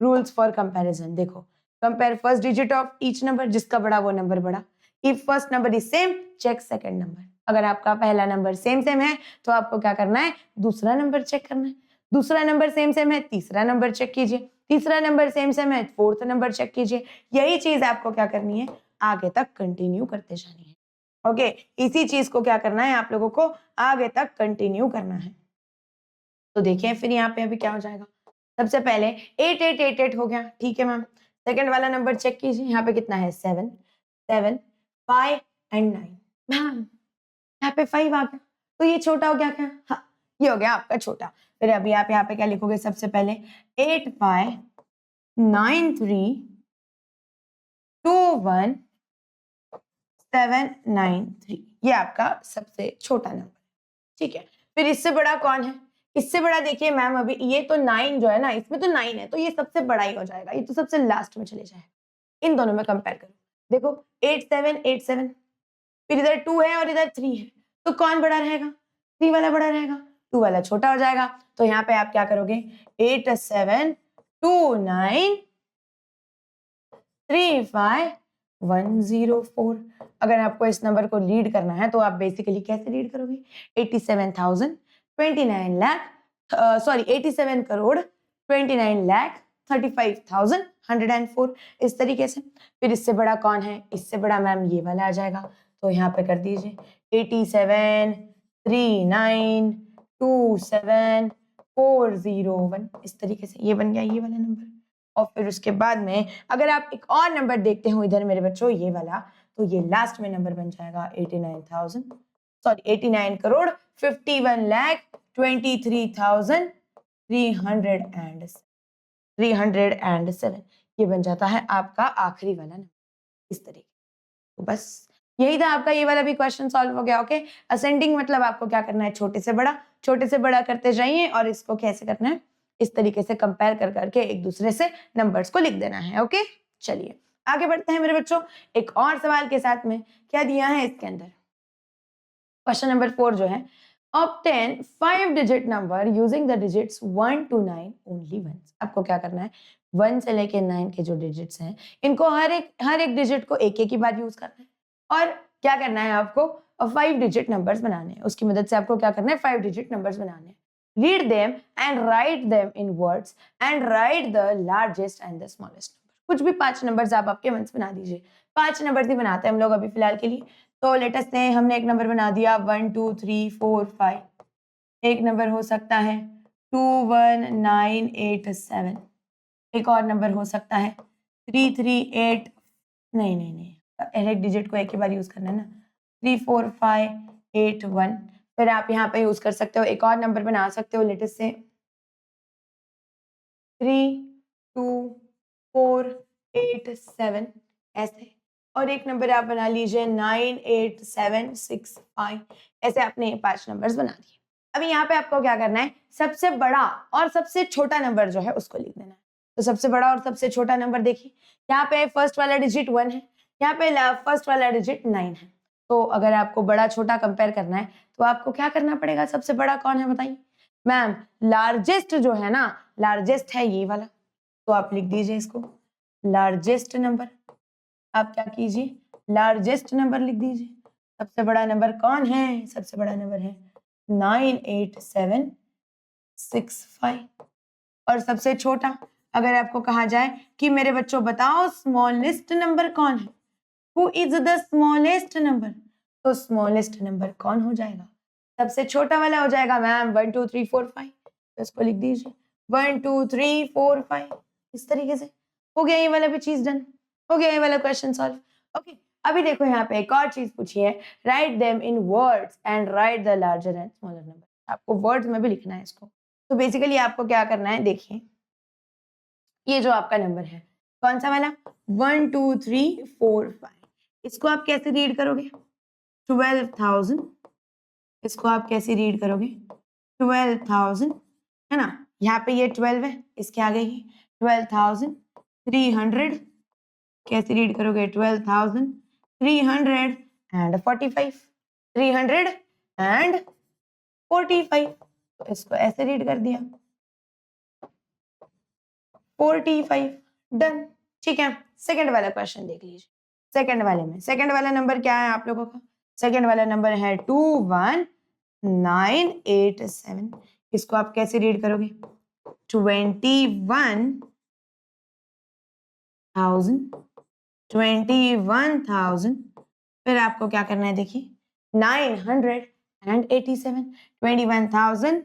रूल्स फॉर कंपैरिजन, देखो compare first digit of each number, जिसका बड़ा वो नंबर बड़ा। If first number is same check second number. अगर आपका पहला नंबर सेम सेम है तो आपको क्या करना है, दूसरा नंबर चेक करना है। दूसरा नंबर सेम सेम है, तीसरा नंबर चेक कीजिए। तीसरा नंबर सेम सेम है, फोर्थ नंबर चेक कीजिए। यही चीज आपको क्या करनी है, आगे तक कंटिन्यू करते जानी है। ओके, इसी चीज को क्या करना है, आप लोगों को आगे तक कंटिन्यू करना है। तो देखिए फिर यहाँ पे अभी क्या हो जाएगा, सबसे पहले 8 8 8 8 हो गया, ठीक है मैम। सेकंड वाला नंबर चेक कीजिए, यहाँ पे कितना है 7 7 5 एंड 9। मैम यहाँ पे 5 आ गया, तो ये छोटा हो गया क्या, हाँ ये हो गया आपका छोटा। फिर अभी आप यहाँ पे क्या लिखोगे, सबसे पहले 8 5 9 3 2 1 7 9 3, ये आपका सबसे छोटा नंबर, ठीक है। फिर इससे बड़ा कौन है, इससे बड़ा देखिए मैम अभी ये तो 9 जो है ना, इसमें तो 9 है तो ये सबसे बड़ा ही हो जाएगा, ये तो सबसे लास्ट में चले जाएगा। इन दोनों में कंपेयर करो, देखो 8 7 8 7, फिर इधर 2 है और इधर 3 है, तो कौन बड़ा रहेगा, 3 वाला बड़ा रहेगा, 2 वाला छोटा हो जाएगा। तो यहाँ पे आप क्या करोगे, 8 7 2 9 3 5 1 0 4। अगर आपको इस नंबर को रीड करना है तो आप बेसिकली कैसे रीड करोगे, 87,000 29 लाख सॉरी 87 करोड़ 29 लाख 35,104, इस तरीके से। फिर इससे बड़ा कौन है, इससे बड़ा मैम ये वाला आ जाएगा, तो यहाँ पे कर दीजिए 87 39 27 401, इस तरीके से ये बन गया ये वाला नंबर। और फिर उसके बाद में अगर आप एक और नंबर देखते हो इधर मेरे बच्चों ये वाला, तो ये लास्ट में नंबर बन जाएगा 89,000 सॉरी 89 करोड़ 51 लाख 23,307, ये बन जाता है आपका आखिरी वाला नंबर, इस तरीके। तो बस यही था आपका ये वाला भी क्वेश्चन सॉल्व हो गया। ओके, असेंडिंग मतलब आपको क्या करना है, छोटे से बड़ा करते जाइए और इसको कैसे करना है, इस तरीके से कंपेयर कर करके एक दूसरे से नंबर्स को लिख देना है। ओके, चलिए आगे बढ़ते हैं मेरे बच्चों एक और सवाल के साथ में। क्या दिया है इसके अंदर, क्वेश्चन नंबर 4 जो है, obtain 5 digit number using the digits 1 to 9 only once. आपको क्या करना है, 1 से लेके 9 के जो डिजिट्स हैं इनको हर एक डिजिट को एक ही बार यूज करना है। और क्या करना है आपको, 5 डिजिट नंबर्स बनाने हैं। उसकी मदद से आपको क्या करना है, 5 डिजिट नंबर्स बनाने हैं। Read them and right them in words and right the largest and the smallest number. कुछ भी 5 नंबर्स आप आपके मन से बना दीजिए। 5 नंबर्स ही बनाते हैं हम लोग अभी फिलहाल के लिए। तो लेटेस्ट से हमने एक नंबर बना दिया 1 2 3 4 5। एक नंबर हो सकता है 2 1 9 8 7। एक और नंबर हो सकता है 3 3 8। नहीं, हर एक डिजिट को एक ही बार यूज करना है ना। 3 4 5 8 1। फिर आप यहाँ पे यूज कर सकते हो, एक और नंबर बना सकते हो लेटेस्ट से 3 2 4 8 7 ऐसे। और एक नंबर आप बना लीजिए 9 8 7 6 5। ऐसे आपने 5 नंबर्स बना दिए। अभी यहाँ पे आपको क्या करना है, सबसे बड़ा और सबसे छोटा नंबर जो है उसको लिख देना है। तो सबसे बड़ा और सबसे छोटा नंबर देखिए, यहाँ पे फर्स्ट वाला डिजिट 1 है, यहाँ पे फर्स्ट वाला डिजिट 9 है। तो अगर आपको बड़ा छोटा कंपेयर करना है तो आपको क्या करना पड़ेगा, सबसे बड़ा कौन है बताइए मैम? लार्जेस्ट जो है ना, लार्जेस्ट है ये वाला। तो आप लिख दीजिए इसको लार्जेस्ट नंबर। आप क्या कीजिए, लार्जेस्ट नंबर लिख दीजिए। सबसे बड़ा नंबर कौन है? सबसे बड़ा नंबर है 98765। और सबसे छोटा, अगर आपको कहा जाए कि मेरे बच्चों बताओ स्मॉलेस्ट नंबर कौन है, who is the smallest number, तो स्मॉलेस्ट नंबर कौन हो जाएगा? सबसे छोटा वाला हो जाएगा मैम 1 2 3 4 5। तो इसको लिख दीजिए 1 2 3 4 5। इस तरीके से हो गया, ये वाला भी चीज डन हो गया, ये वाला क्वेश्चन सॉल्व। ओके, अभी देखो यहाँ पे एक और चीज पूछी है, right them in words and right the larger and smaller number. आपको वर्ड्स में भी लिखना है इसको। तो बेसिकली आपको क्या करना है, देखिए ये जो आपका नंबर है कौन सा वाला 1 2 3 4 5, इसको आप कैसे रीड करोगे? 12,000। इसको आप कैसे रीड करोगे? 12,000 है ना। यहाँ पे ये 12 है, इसके आगे ही 12,300। कैसे रीड करोगे? 12,345। 345। तो इसको ऐसे रीड कर दिया 45। डन। ठीक है, सेकंड वाला क्वेश्चन देख लीजिए। सेकंड वाले में सेकंड वाला नंबर क्या है आप लोगों का? सेकंड वाला नंबर है 21987। इसको आप कैसे रीड करोगे? 21,000। फिर आपको क्या करना है, देखिए 987। 21,987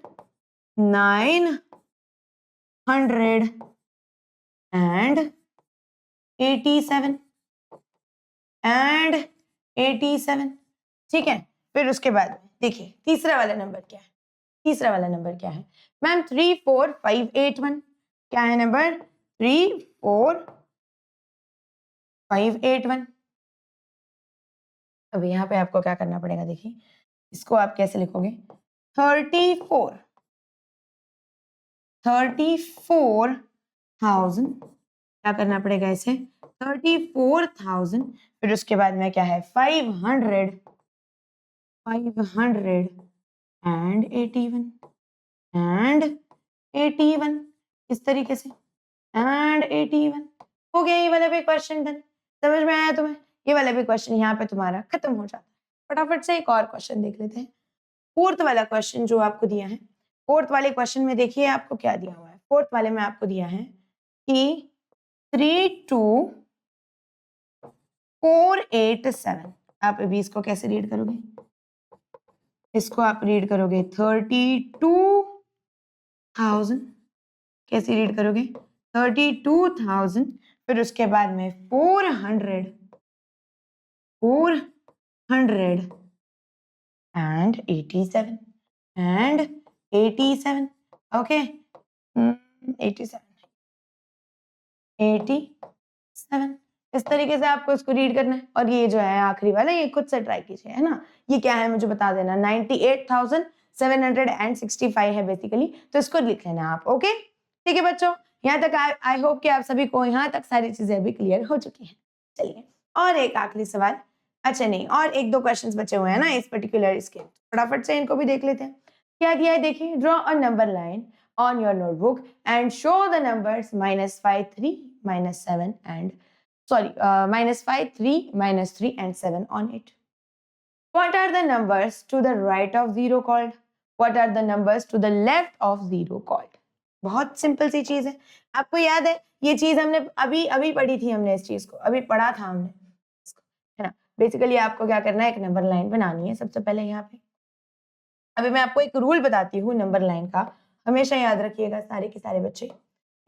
एंड 87। ठीक है, फिर उसके बाद देखिए तीसरा वाला नंबर क्या है? तीसरा वाला नंबर क्या है मैम? 34581। क्या है नंबर? 34581। अब यहाँ पे आपको क्या करना पड़ेगा, देखिए इसको आप कैसे लिखोगे? 34,000। क्या करना पड़ेगा इसे? 34,000। फिर उसके बाद में क्या है? 500 एंड 81। इस तरीके से एंड 81 हो गया। ये वाला भी क्वेश्चन डन। समझ में आया तुम्हें? ये वाला भी क्वेश्चन यहाँ पे तुम्हारा खत्म हो जाता है। फटाफट से एक और क्वेश्चन देख लेते हैं। फोर्थ वाला क्वेश्चन जो आपको दिया है, फोर्थ वाले क्वेश्चन में देखिए आपको क्या दिया हुआ है। फोर्थ वाले में आपको दिया है कि 32,487। आप अभी इसको कैसे रीड करोगे? इसको आप रीड करोगे 32,000। कैसे रीड करोगे? 32,000। फिर उसके बाद में 400 एंड 87 ओके। 87। इस तरीके से आपको इसको रीड करना है। और ये जो है आखिरी वाला, ये खुद से ट्राई कीजिए, है ना। ये क्या है मुझे बता देना। 98,765 है बेसिकली, तो इसको लिख लेना आप। ओके, ठीक है बच्चों, यहाँ तक आई होप कि आप सभी को यहाँ तक सारी चीजें अभी क्लियर हो चुकी हैं। चलिए और एक आखिरी सवाल, अच्छा नहीं, और एक दो क्वेश्चंस बचे हुए हैं ना इस पर्टिकुलर इसके, फटाफट से इनको भी देख लेते हैं। क्या दिया है देखिए, draw a number line on your notebook and show the numbers -5, 3, -7 and -5, 3, -3 and 7 on it. What are the numbers to the right of 0 called? What are the numbers to the left of 0 called? बहुत सिंपल सी चीज है, आपको याद है ये चीज हमने अभी अभी पढ़ी थी, हमने इस चीज को अभी पढ़ा था हमने, है ना। बेसिकली आपको क्या करना है, एक नंबर लाइन बनानी है सबसे पहले यहाँ पे। अभी मैं आपको एक रूल बताती हूँ नंबर लाइन का, हमेशा याद रखिएगा सारे के सारे बच्चे।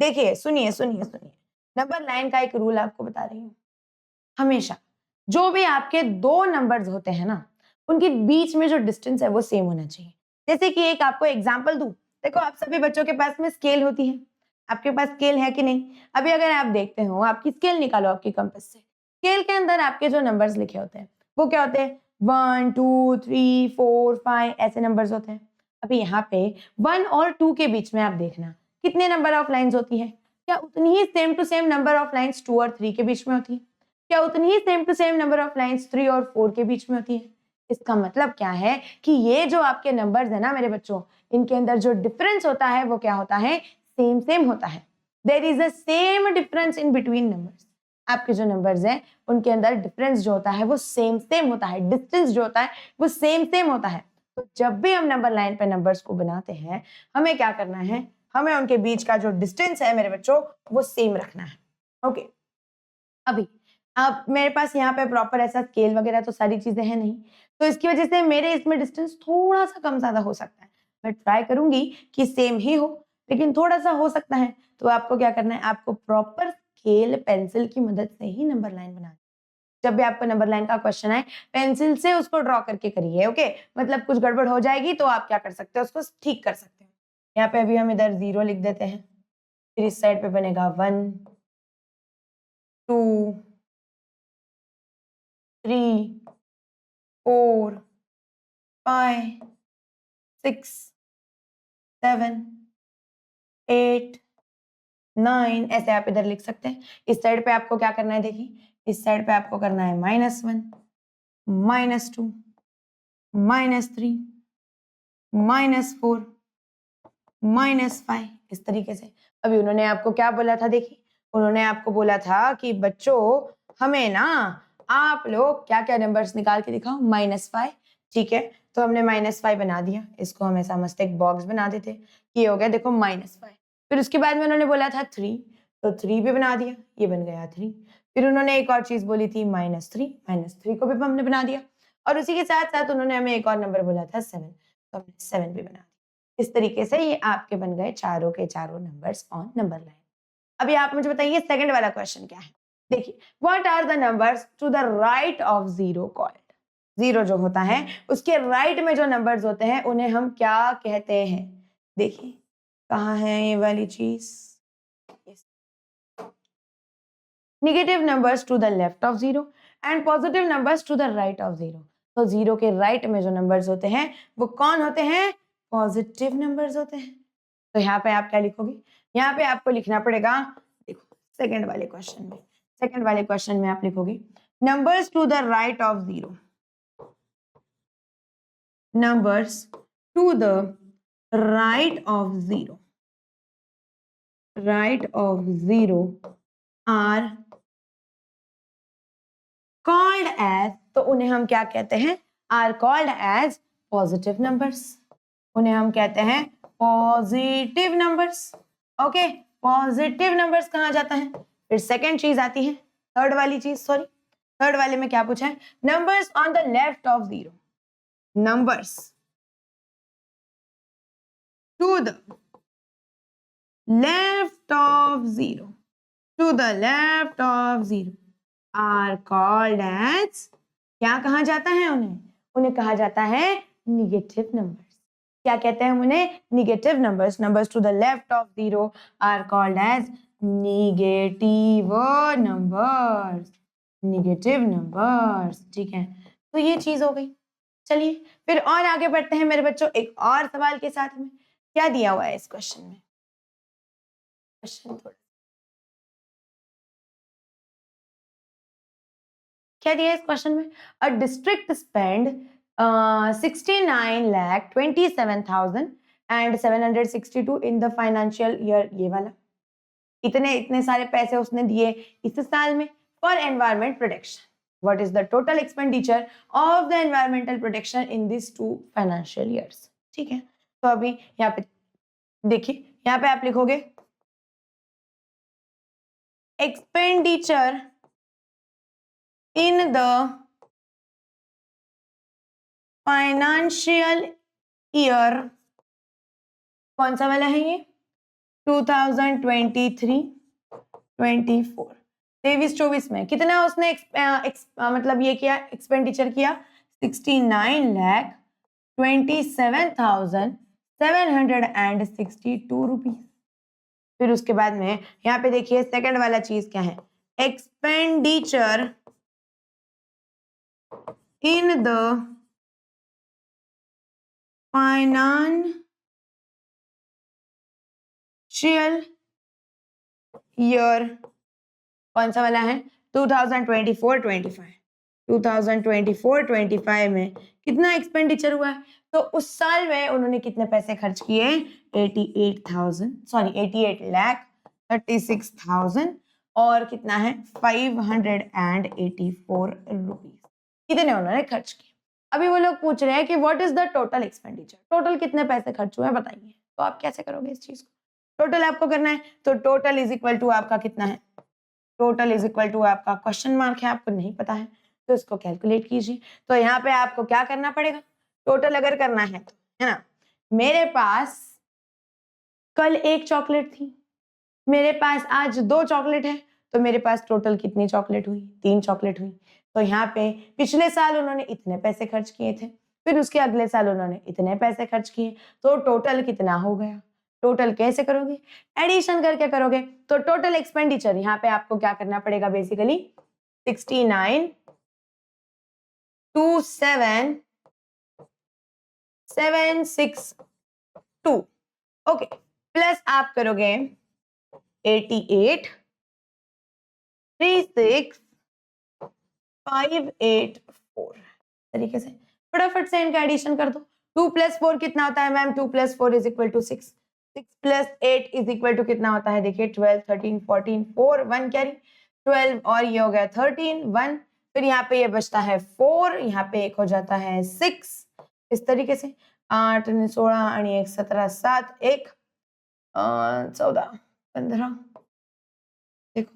देखिए सुनिए सुनिए सुनिए, नंबर लाइन का एक रूल आपको बता रही हूँ। हमेशा जो भी आपके दो नंबर्स होते हैं ना, उनके बीच में जो डिस्टेंस है वो सेम होना चाहिए। जैसे कि एक आपको एग्जांपल दूं, देखो आप सभी बच्चों के पास में स्केल होती है, आपके पास स्केल है कि नहीं? अभी अगर आप देखते हो, आपकी स्केल निकालो आपकी कंपास से, स्केल के अंदर आपके जो नंबर्स लिखे होते हैं वो क्या होते हैं? 1 2 3 4 5 ऐसे नंबर्स होते हैं। अभी यहाँ पे 1 और 2 के बीच में आप देखना कितने नंबर ऑफ लाइंस होती है? क्या उतनी ही same to same number of lines 2 और 3 के बीच में होती है? क्या उतनी ही same to same number of lines 3 और 4 के बीच में होती है? इसका मतलब क्या है कि ये जो आपके नंबर्स है ना मेरे बच्चों, इनके अंदर जो डिफरेंस होता है वो क्या होता है? सेम सेम होता है। There is a same difference in between numbers. आपके जो नंबर्स हैं उनके अंदर डिफरेंस जो होता है वो सेम सेम होता है, डिस्टेंस जो होता है वो सेम सेम होता है। तो जब भी हम नंबर लाइन पे नंबर्स को बनाते हैं, हमें क्या करना है? हमें उनके बीच का जो डिस्टेंस है मेरे बच्चों वो सेम रखना है। ओके, अभी अब मेरे पास यहाँ पे प्रॉपर ऐसा स्केल वगैरह तो सारी चीजें हैं नहीं, तो इसकी वजह से मेरे इसमें डिस्टेंस थोड़ा सा कम ज्यादा हो सकता है। मैं ट्राई करूंगी कि सेम ही हो, लेकिन थोड़ा सा हो सकता है। तो आपको क्या करना है? आपको प्रॉपर स्केल पेंसिल की मदद से ही नंबर लाइन बनानी है। जब भी आपको नंबर लाइन का क्वेश्चन आए, पेंसिल से उसको ड्रॉ करके करिए। ओके, मतलब कुछ गड़बड़ हो जाएगी तो आप क्या कर सकते हो? उसको ठीक कर सकते हो। यहाँ पे अभी हम इधर 0 लिख देते हैं, फिर इस साइड पे बनेगा 1 2 3 4 5 6 7 8 9 ऐसे आप इधर लिख सकते हैं। इस साइड पे आपको क्या करना है? देखिए, इस साइड पे आपको करना है -1 -2 -3 -4 -5 इस तरीके से। अभी उन्होंने आपको क्या बोला था? देखिए, उन्होंने आपको बोला था कि बच्चों हमें ना आप लोग क्या-क्या नंबर्स निकाल के दिखाओ? -5, ठीक है, तो हमने -5 बना दिया। इसको हम ऐसा मस्त एक बॉक्स बना देते। ये हो गया देखो -5। फिर उसके बाद में उन्होंने बोला था 3, तो 3 भी बना दिया, ये बन गया 3। फिर उन्होंने एक और चीज़ बोली थी -3 को भी हमने बना दिया, और उसी के साथ-साथ उन्होंने हमें एक और नंबर बोला था 7, तो हमने 7 भी बना दिया। इस तरीके से ये आपके बन गए चारों के चारों नंबर्स ऑन नंबर लाइन। अभी आप मुझे बताइए सेकंड वाला क्वेश्चन क्या है? देखिए, what are the numbers to the right of 0 called? 0 जो होता है उसके राइट में जो नंबर्स होते हैं उन्हें हम क्या कहते हैं? देखिए, कहाँ है ये वाली चीज? Negative numbers to the left of 0 and positive numbers to the right of 0। तो 0 के राइट में जो नंबर्स होते हैं वो कौन होते हैं? पॉजिटिव नंबर्स होते हैं। तो यहाँ पे आप क्या लिखोगे? यहाँ पे आपको लिखना पड़ेगा, देखो सेकंड वाले क्वेश्चन में, सेकंड वाले क्वेश्चन में आप लिखोगे numbers to the right of 0, numbers to the right of 0, right of 0 are called as, तो उन्हें हम क्या कहते हैं? Are called as positive numbers. उन्हें हम कहते हैं positive numbers. Okay, positive numbers कहा जाता है? फिर सेकंड चीज आती है, थर्ड वाली चीज, सॉरी, थर्ड वाले में क्या पूछा है? Numbers on the left of 0, numbers to the left of 0, to the left of 0 are called as, क्या कहा जाता है उन्हें? उन्हें कहा जाता है निगेटिव नंबर्स। क्या कहते हैं हम उन्हें? Negative numbers. Numbers to the left of 0 are called as negative numbers, negative numbers, ठीक है। तो ये चीज हो गई। चलिए फिर और आगे बढ़ते हैं मेरे बच्चों, एक और सवाल के साथ में। क्या दिया हुआ है इस क्वेश्चन में? क्वेश्चन थोड़ा क्या दिया है इस क्वेश्चन में? A district spend 69,27,762 in the financial year, ये वाला इतने सारे पैसे उसने दिए इस साल में for environment protection. What is the total expenditure of the environmental protection in this 2 financial years. ठीक है, तो अभी यहाँ पे देखिए, यहाँ पे आप लिखोगे expenditure in the financial year. कौन सा वाला है ये? 2023-24, 23-24 में कितना उसने मतलब ये किया, एक्सपेंडिचर किया 69,27,762 रुपीज. फिर उसके बाद में यहाँ पे देखिए सेकंड वाला चीज क्या है, expenditure in the financial year. कौन सा वाला है? 2024-25. 2024-25 में कितना एक्सपेंडिचर हुआ है? तो उस साल में उन्होंने कितने पैसे खर्च किए? 88,36,000 और कितना है 584 रुपीज. कितने उन्होंने खर्च किए. अभी वो लोग पूछ रहे हैं कि what is the total expenditure, total कितने पैसे खर्च हुए हैं बताइए. तो आप कैसे करोगे इस चीज को? टोटल आपको करना है, तो टोटल इज इक्वल टू आपका कितना है? टोटल इज इक्वल टू आपका क्वेश्चन मार्क है, आपको नहीं पता है तो इसको कैलकुलेट कीजिए. तो यहाँ पे आपको क्या करना पड़ेगा? टोटल अगर करना है तो, है ना, मेरे पास कल 1 चॉकलेट थी, मेरे पास आज 2 चॉकलेट है, तो मेरे पास टोटल कितनी चॉकलेट हुई? 3 चॉकलेट हुई. तो यहाँ पे पिछले साल उन्होंने इतने पैसे खर्च किए थे, फिर उसके अगले साल उन्होंने इतने पैसे खर्च किए, तो टोटल कितना हो गया? टोटल कैसे करोगे? एडिशन करके करोगे. तो टोटल एक्सपेंडिचर यहाँ पे आपको क्या करना पड़ेगा? बेसिकली 69,27,762. ओके, प्लस आप करोगे 88,36,584 तरीके से. फटाफट से इनका एडिशन कर दो. 2 + 4 कितना होता है मैम? 2 + 4 = 6. 6 + 8 = कितना होता है? देखिए 12, 13, 14, 4, 1 कैरी 12 और ये हो गया 13, 1. फिर यहाँ पे ये बचता है 4, यहाँ पे एक हो जाता है 6. इस तरीके से 8 आणि 16 आणि 1 17 7 1 14 15. देखो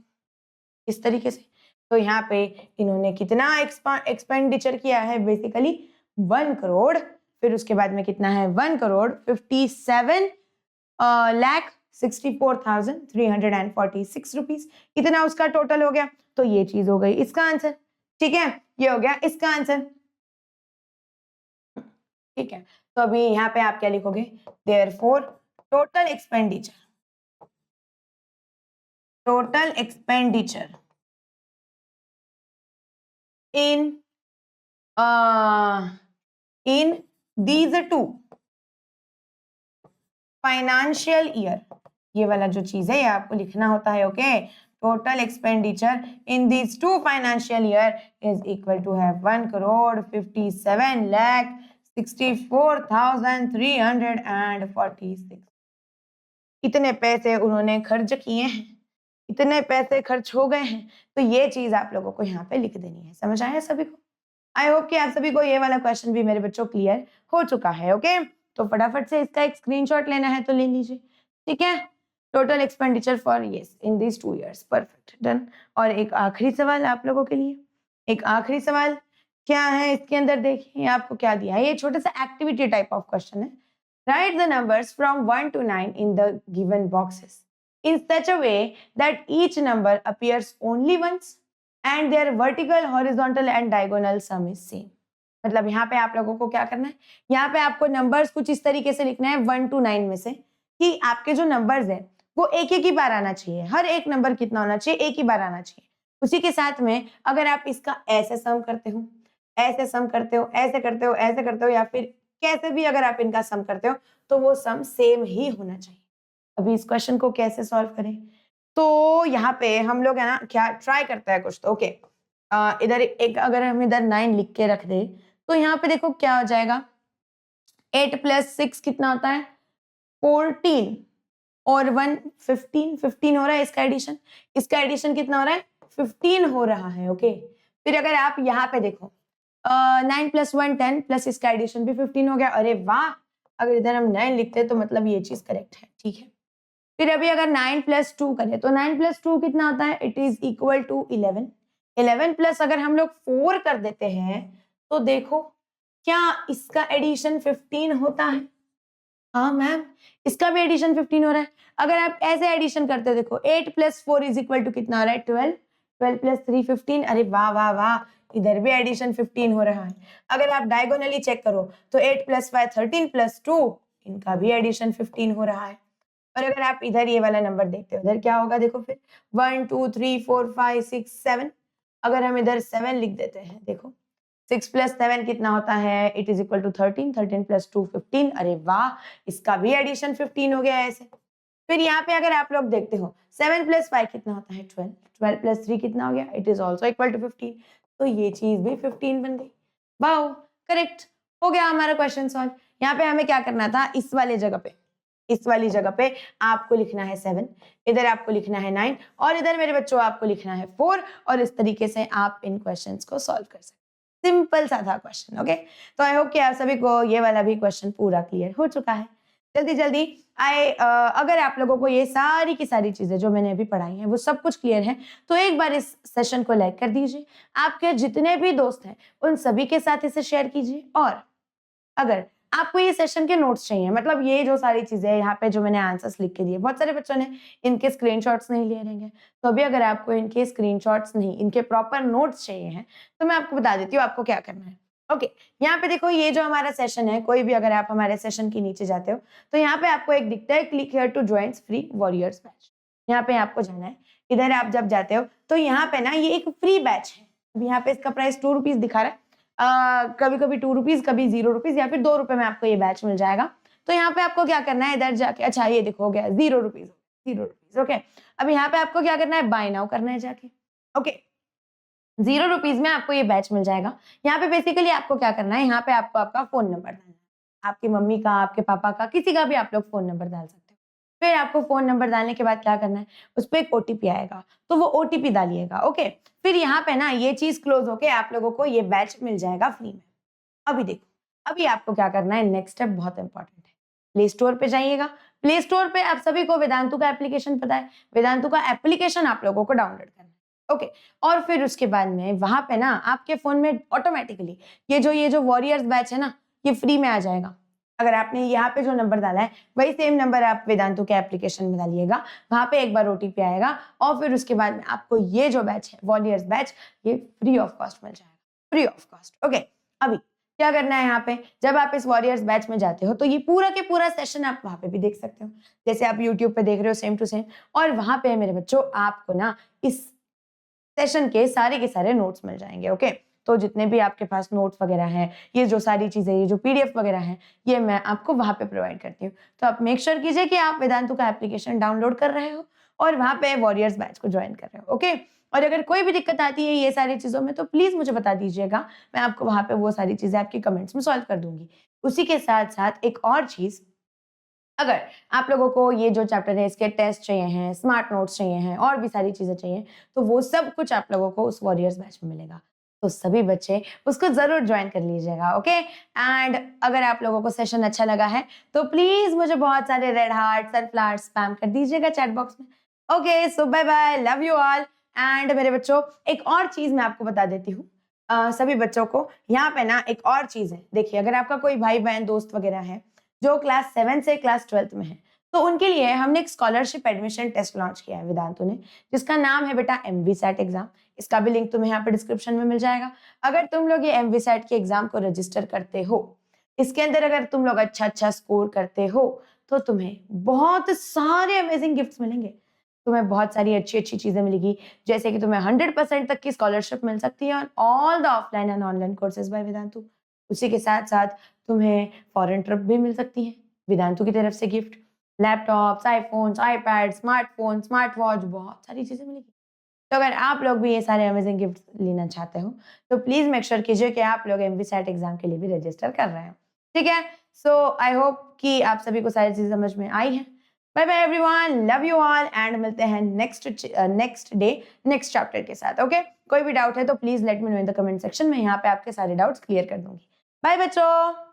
इस तरीके से. तो यहाँ पे इन्होंने कितना एक्सपेंडिचर किया है? बेसिकली 1 करोड़. फिर उसके बाद में कितना है? 1,57,64,346 रुपीज. इतना उसका टोटल हो गया. तो ये चीज हो गई इसका आंसर. ठीक है, ये हो गया इसका आंसर. ठीक है, तो अभी यहाँ पे आप क्या लिखोगे? Therefore total expenditure in these 2 financial year. ये वाला जो चीज है ये आपको लिखना होता है. Okay, total expenditure in these 2 financial year is equal to है 1,57,64,346. इतने पैसे उन्होंने खर्च किए हैं, इतने पैसे खर्च हो गए हैं. तो ये चीज आप लोगों को यहाँ पे लिख देनी है. समझ आया सभी को? आई होप कि आप सभी को ये वाला क्वेश्चन भी मेरे बच्चों क्लियर हो चुका है. ओके, तो फटाफट से इसका एक स्क्रीनशॉट लेना है तो ले लीजिए. ठीक है, total expenditure for yes in this 2 years. Perfect, done. और एक आखिरी सवाल आप लोगों के लिए. एक आखिरी सवाल क्या है इसके अंदर? देखिए आपको क्या दिया है. ये छोटा सा एक्टिविटी टाइप ऑफ क्वेश्चन है. Right the numbers from 1 to 9 in the given boxes in such a way that each number appears only once and their vertical, horizontal and diagonal sum is same. मतलब यहाँ पे आप लोगों को क्या करना है? यहाँ पे आपको नंबर्स कुछ इस तरीके से लिखना है 1 to 9 में से कि आपके जो नंबर्स हैं वो एक ही बार आना चाहिए. हर एक नंबर कितना होना चाहिए? एक ही बार आना चाहिए. उसी के साथ में अगर आप इसका ऐसे सम करते हो, ऐसे सम करते हो, ऐसे करते हो, ऐसे करते हो, या फिर कैसे भी अगर आप इनका सम करते हो तो वो सम सेम ही होना चाहिए. अभी इस क्वेश्चन को कैसे सॉल्व करें? तो यहाँ पे हम लोग है ना क्या ट्राई करते हैं कुछ. तो ओके, इधर एक अगर हम इधर 9 लिख के रख दे तो यहाँ पे देखो क्या हो जाएगा, 8 प्लस 6 कितना होता है 14 और 1 15 15 हो रहा है इसका एडिशन कितना हो रहा है 15 हो रहा है। ओके, फिर अगर आप यहाँ पे देखो 9 प्लस 1 10 प्लस इसका एडिशन भी 15 हो गया। अरे वाह, अगर इधर हम 9 लिखते हैं तो मतलब ये चीज करेक्ट है। ठीक है, फिर अभी अगर 9 प्लस 2 करें तो 9 प्लस 2 कितना होता है, it is equal to 11। 11 plus अगर हम लोग 4 कर देते हैं तो देखो क्या इसका एडिशन 15 होता है। हाँ मैम, इसका भी एडिशन 15 हो रहा है। अगर आप ऐसे एडिशन करते हो देखो 8 प्लस 4 इज इक्वल टू कितना हो रहा है 12, 12 प्लस 3 15। अरे वाह वाह वाह, इधर भी एडिशन 15 हो रहा है। अगर आप डायगोनली चेक करो तो 8 प्लस 5 13 प्लस 2, इनका भी एडिशन 15 हो रहा है। और अगर आप इधर ये वाला नंबर देखते हो, इधर क्या होगा देखो, फिर 1 2 3 4 5 6 7, अगर हम इधर 7 लिख देते हैं देखो 6 प्लस 7 कितना होता है, it is equal to 13, 13 plus 2 15। अरे वाह, इसका भी एडिशन 15 हो गया है ऐसे। फिर यहाँ पे अगर आप लोग देखते हो 7 प्लस 5 कितना होता है 12, 12 प्लस 3 कितना हो गया, it is also equal to 15। तो ये चीज भी 15 बन गई। वाओ, करेक्ट हो गया हमारा क्वेश्चन सॉल्व। यहाँ पे हमें क्या करना था, इस वाली जगह पे आपको लिखना है 7, इधर आपको लिखना है 9 और इधर मेरे बच्चों आपको लिखना है 4, और इस तरीके से आप इन क्वेश्चंस को सॉल्व कर सकते हैं। सिंपल सा था क्वेश्चन। ओके, तो आई होप कि आप सभी को ये वाला भी क्वेश्चन पूरा क्लियर हो चुका है। जल्दी अगर आप लोगों को ये सारी की सारी चीजें जो मैंने अभी पढ़ाई हैं वो सब कुछ क्लियर है तो एक बार इस सेशन को लाइक कर दीजिए, आपके जितने भी दोस्त हैं उन सभी के साथ इसे शेयर कीजिए। और अगर आपको ये सेशन के नोट्स चाहिए, मतलब ये जो सारी चीजें यहाँ पे जो मैंने आंसर्स लिख के दिए, बहुत सारे बच्चों ने इनके स्क्रीनशॉट्स नहीं लिए रहेंगे, तो अभी अगर आपको इनके स्क्रीनशॉट्स नहीं, इनके प्रॉपर नोट्स चाहिए हैं तो मैं आपको बता देती हूँ आपको क्या करना है। ओके, यहाँ पे देखो ये जो हमारा सेशन है, कोई भी अगर आप हमारे सेशन के नीचे जाते हो तो यहाँ पे आपको एक दिखता है click here to join free warriors batch, यहाँ पे आपको जाना है। इधर आप जब जाते हो तो यहाँ पे ना ये एक फ्री बैच है। अब यहाँ पे इसका प्राइस 2 रुपीज दिखा रहा है, कभी कभी 2 रुपीज, कभी 0 रुपीज या फिर 2 रुपए में आपको ये बैच मिल जाएगा। तो यहाँ पे आपको क्या करना है, इधर जाके, अच्छा ये देखो हो गया 0 रुपीज, 0 रुपीज। ओके, अब यहाँ पे आपको क्या करना है, बाय नाउ करना है जाके। ओके, 0 रुपीज में आपको ये बैच मिल जाएगा। यहाँ पे बेसिकली आपको क्या करना है, यहाँ पे आपको आपका फोन नंबर डालना है, आपकी मम्मी का, आपके पापा का, किसी का भी आप लोग फोन नंबर डाल सकते हो। फिर आपको फोन नंबर डालने के बाद क्या करना है, उस पर एक ओटीपी आएगा, तो वो ओटीपी डालिएगा। ओके, फिर यहाँ पे ना ये चीज क्लोज होके आप लोगों को ये बैच मिल जाएगा फ्री में। अभी देखो, अभी आपको क्या करना है, नेक्स्ट स्टेप बहुत इंपॉर्टेंट है। प्ले स्टोर पे जाइएगा। प्ले स्टोर पे आप सभी को वेदांतु का एप्लीकेशन पता है, वेदांतु का एप्लीकेशन आप लोगों को डाउनलोड करना है। ओके, और फिर उसके बाद में वहां पे ना आपके फोन में ऑटोमेटिकली ये जो वॉरियर्स बैच है ना, ये फ्री में आ जाएगा। अगर आपने यहाँ पे जो नंबर डाला है वही सेम नंबर आप वेदांतु के एप्लीकेशन में डालिएगा, वहां पे एक बार ओटीपी आएगा और फिर उसके बाद में आपको ये जो बैच है वॉरियर्स बैच, ये फ्री ऑफ कॉस्ट मिल जाएगा, फ्री ऑफ कॉस्ट। ओके, अभी क्या करना है, यहाँ पे जब आप इस वॉरियर्स बैच में जाते हो तो ये पूरा के पूरा सेशन आप वहां पे भी देख सकते हो, जैसे आप यूट्यूब पे देख रहे हो सेम टू सेम। और वहां पे मेरे बच्चों आपको ना इस सेशन के सारे नोट्स मिल जाएंगे। ओके, तो जितने भी आपके पास नोट्स वगैरह हैं, ये जो सारी चीजें, ये जो पीडीएफ वगैरह हैं, ये मैं आपको वहां पे प्रोवाइड करती हूँ। तो आप मेक श्योर कीजिए कि आप वेदांतु का एप्लीकेशन डाउनलोड कर रहे हो और वहां पे वॉरियर्स बैच को ज्वाइन कर रहे हो। ओके, और अगर कोई भी दिक्कत आती है ये सारी चीजों में तो प्लीज मुझे बता दीजिएगा, मैं आपको वहां पे वो सारी चीजें आपके कमेंट्स में सॉल्व कर दूंगी। उसी के साथ साथ एक और चीज, अगर आप लोगों को ये जो चैप्टर है इसके टेस्ट चाहिए हैं, स्मार्ट नोट्स चाहिए हैं और भी सारी चीजें चाहिए, तो वो सब कुछ आप लोगों को उस वॉरियर्स बैच में मिलेगा। तो सभी बच्चे उसको जरूर ज्वाइन कर लीजिएगा। ओके, एंड अगर आप लोगों को सेशन अच्छा लगा है तो प्लीज मुझे बहुत सारे रेड हार्ट, सनफ्लावर स्पैम कर दीजिएगा चैट बॉक्स में। Okay, so bye bye, love you all. And मेरे बच्चों एक और चीज मैं आपको बता देती हूँ, सभी बच्चों को यहाँ पे ना एक और चीज है। देखिए, अगर आपका कोई भाई बहन दोस्त वगैरह है जो क्लास 7 से क्लास 12 में है, तो उनके लिए हमने एक स्कॉलरशिप एडमिशन टेस्ट लॉन्च किया है वेदांतु ने, जिसका नाम है बेटा MVSAT एग्जाम। इसका भी लिंक तुम्हें यहाँ पे डिस्क्रिप्शन में मिल जाएगा। अगर तुम लोग ये MVSAT के एग्जाम को रजिस्टर करते हो, इसके अंदर अगर तुम लोग अच्छा स्कोर करते हो तो तुम्हें बहुत सारे अमेजिंग गिफ्ट्स मिलेंगे, तुम्हें बहुत सारी अच्छी चीजें मिलेगी, जैसे कि तुम्हें 100% तक की स्कॉलरशिप मिल सकती है all the offline and online courses by Vedantu. उसी के साथ साथ तुम्हें फॉरेन ट्रिप भी मिल सकती है वेदांतु की तरफ से, gift, laptops, iPhones, iPad, smartphone, smart watch, बहुत सारी चीजें मिलेगी। तो अगर आप लोग भी ये सारे अमेजिंग गिफ्ट लेना चाहते हो तो प्लीज मेक श्योर कीजिए कि आप लोग एमवीसैट एग्जाम के लिए भी रजिस्टर कर रहे हैं, ठीक है। सो आई होप कि आप सभी को सारी चीजें समझ में आई हैं। Bye bye everyone, love you all and मिलते हैं नेक्स्ट डे नेक्स्ट चैप्टर के साथ। ओके कोई भी डाउट है तो please let me no in the comment section में, यहाँ पे आपके सारे डाउट्स क्लियर कर दूंगी। बाय बच्चों।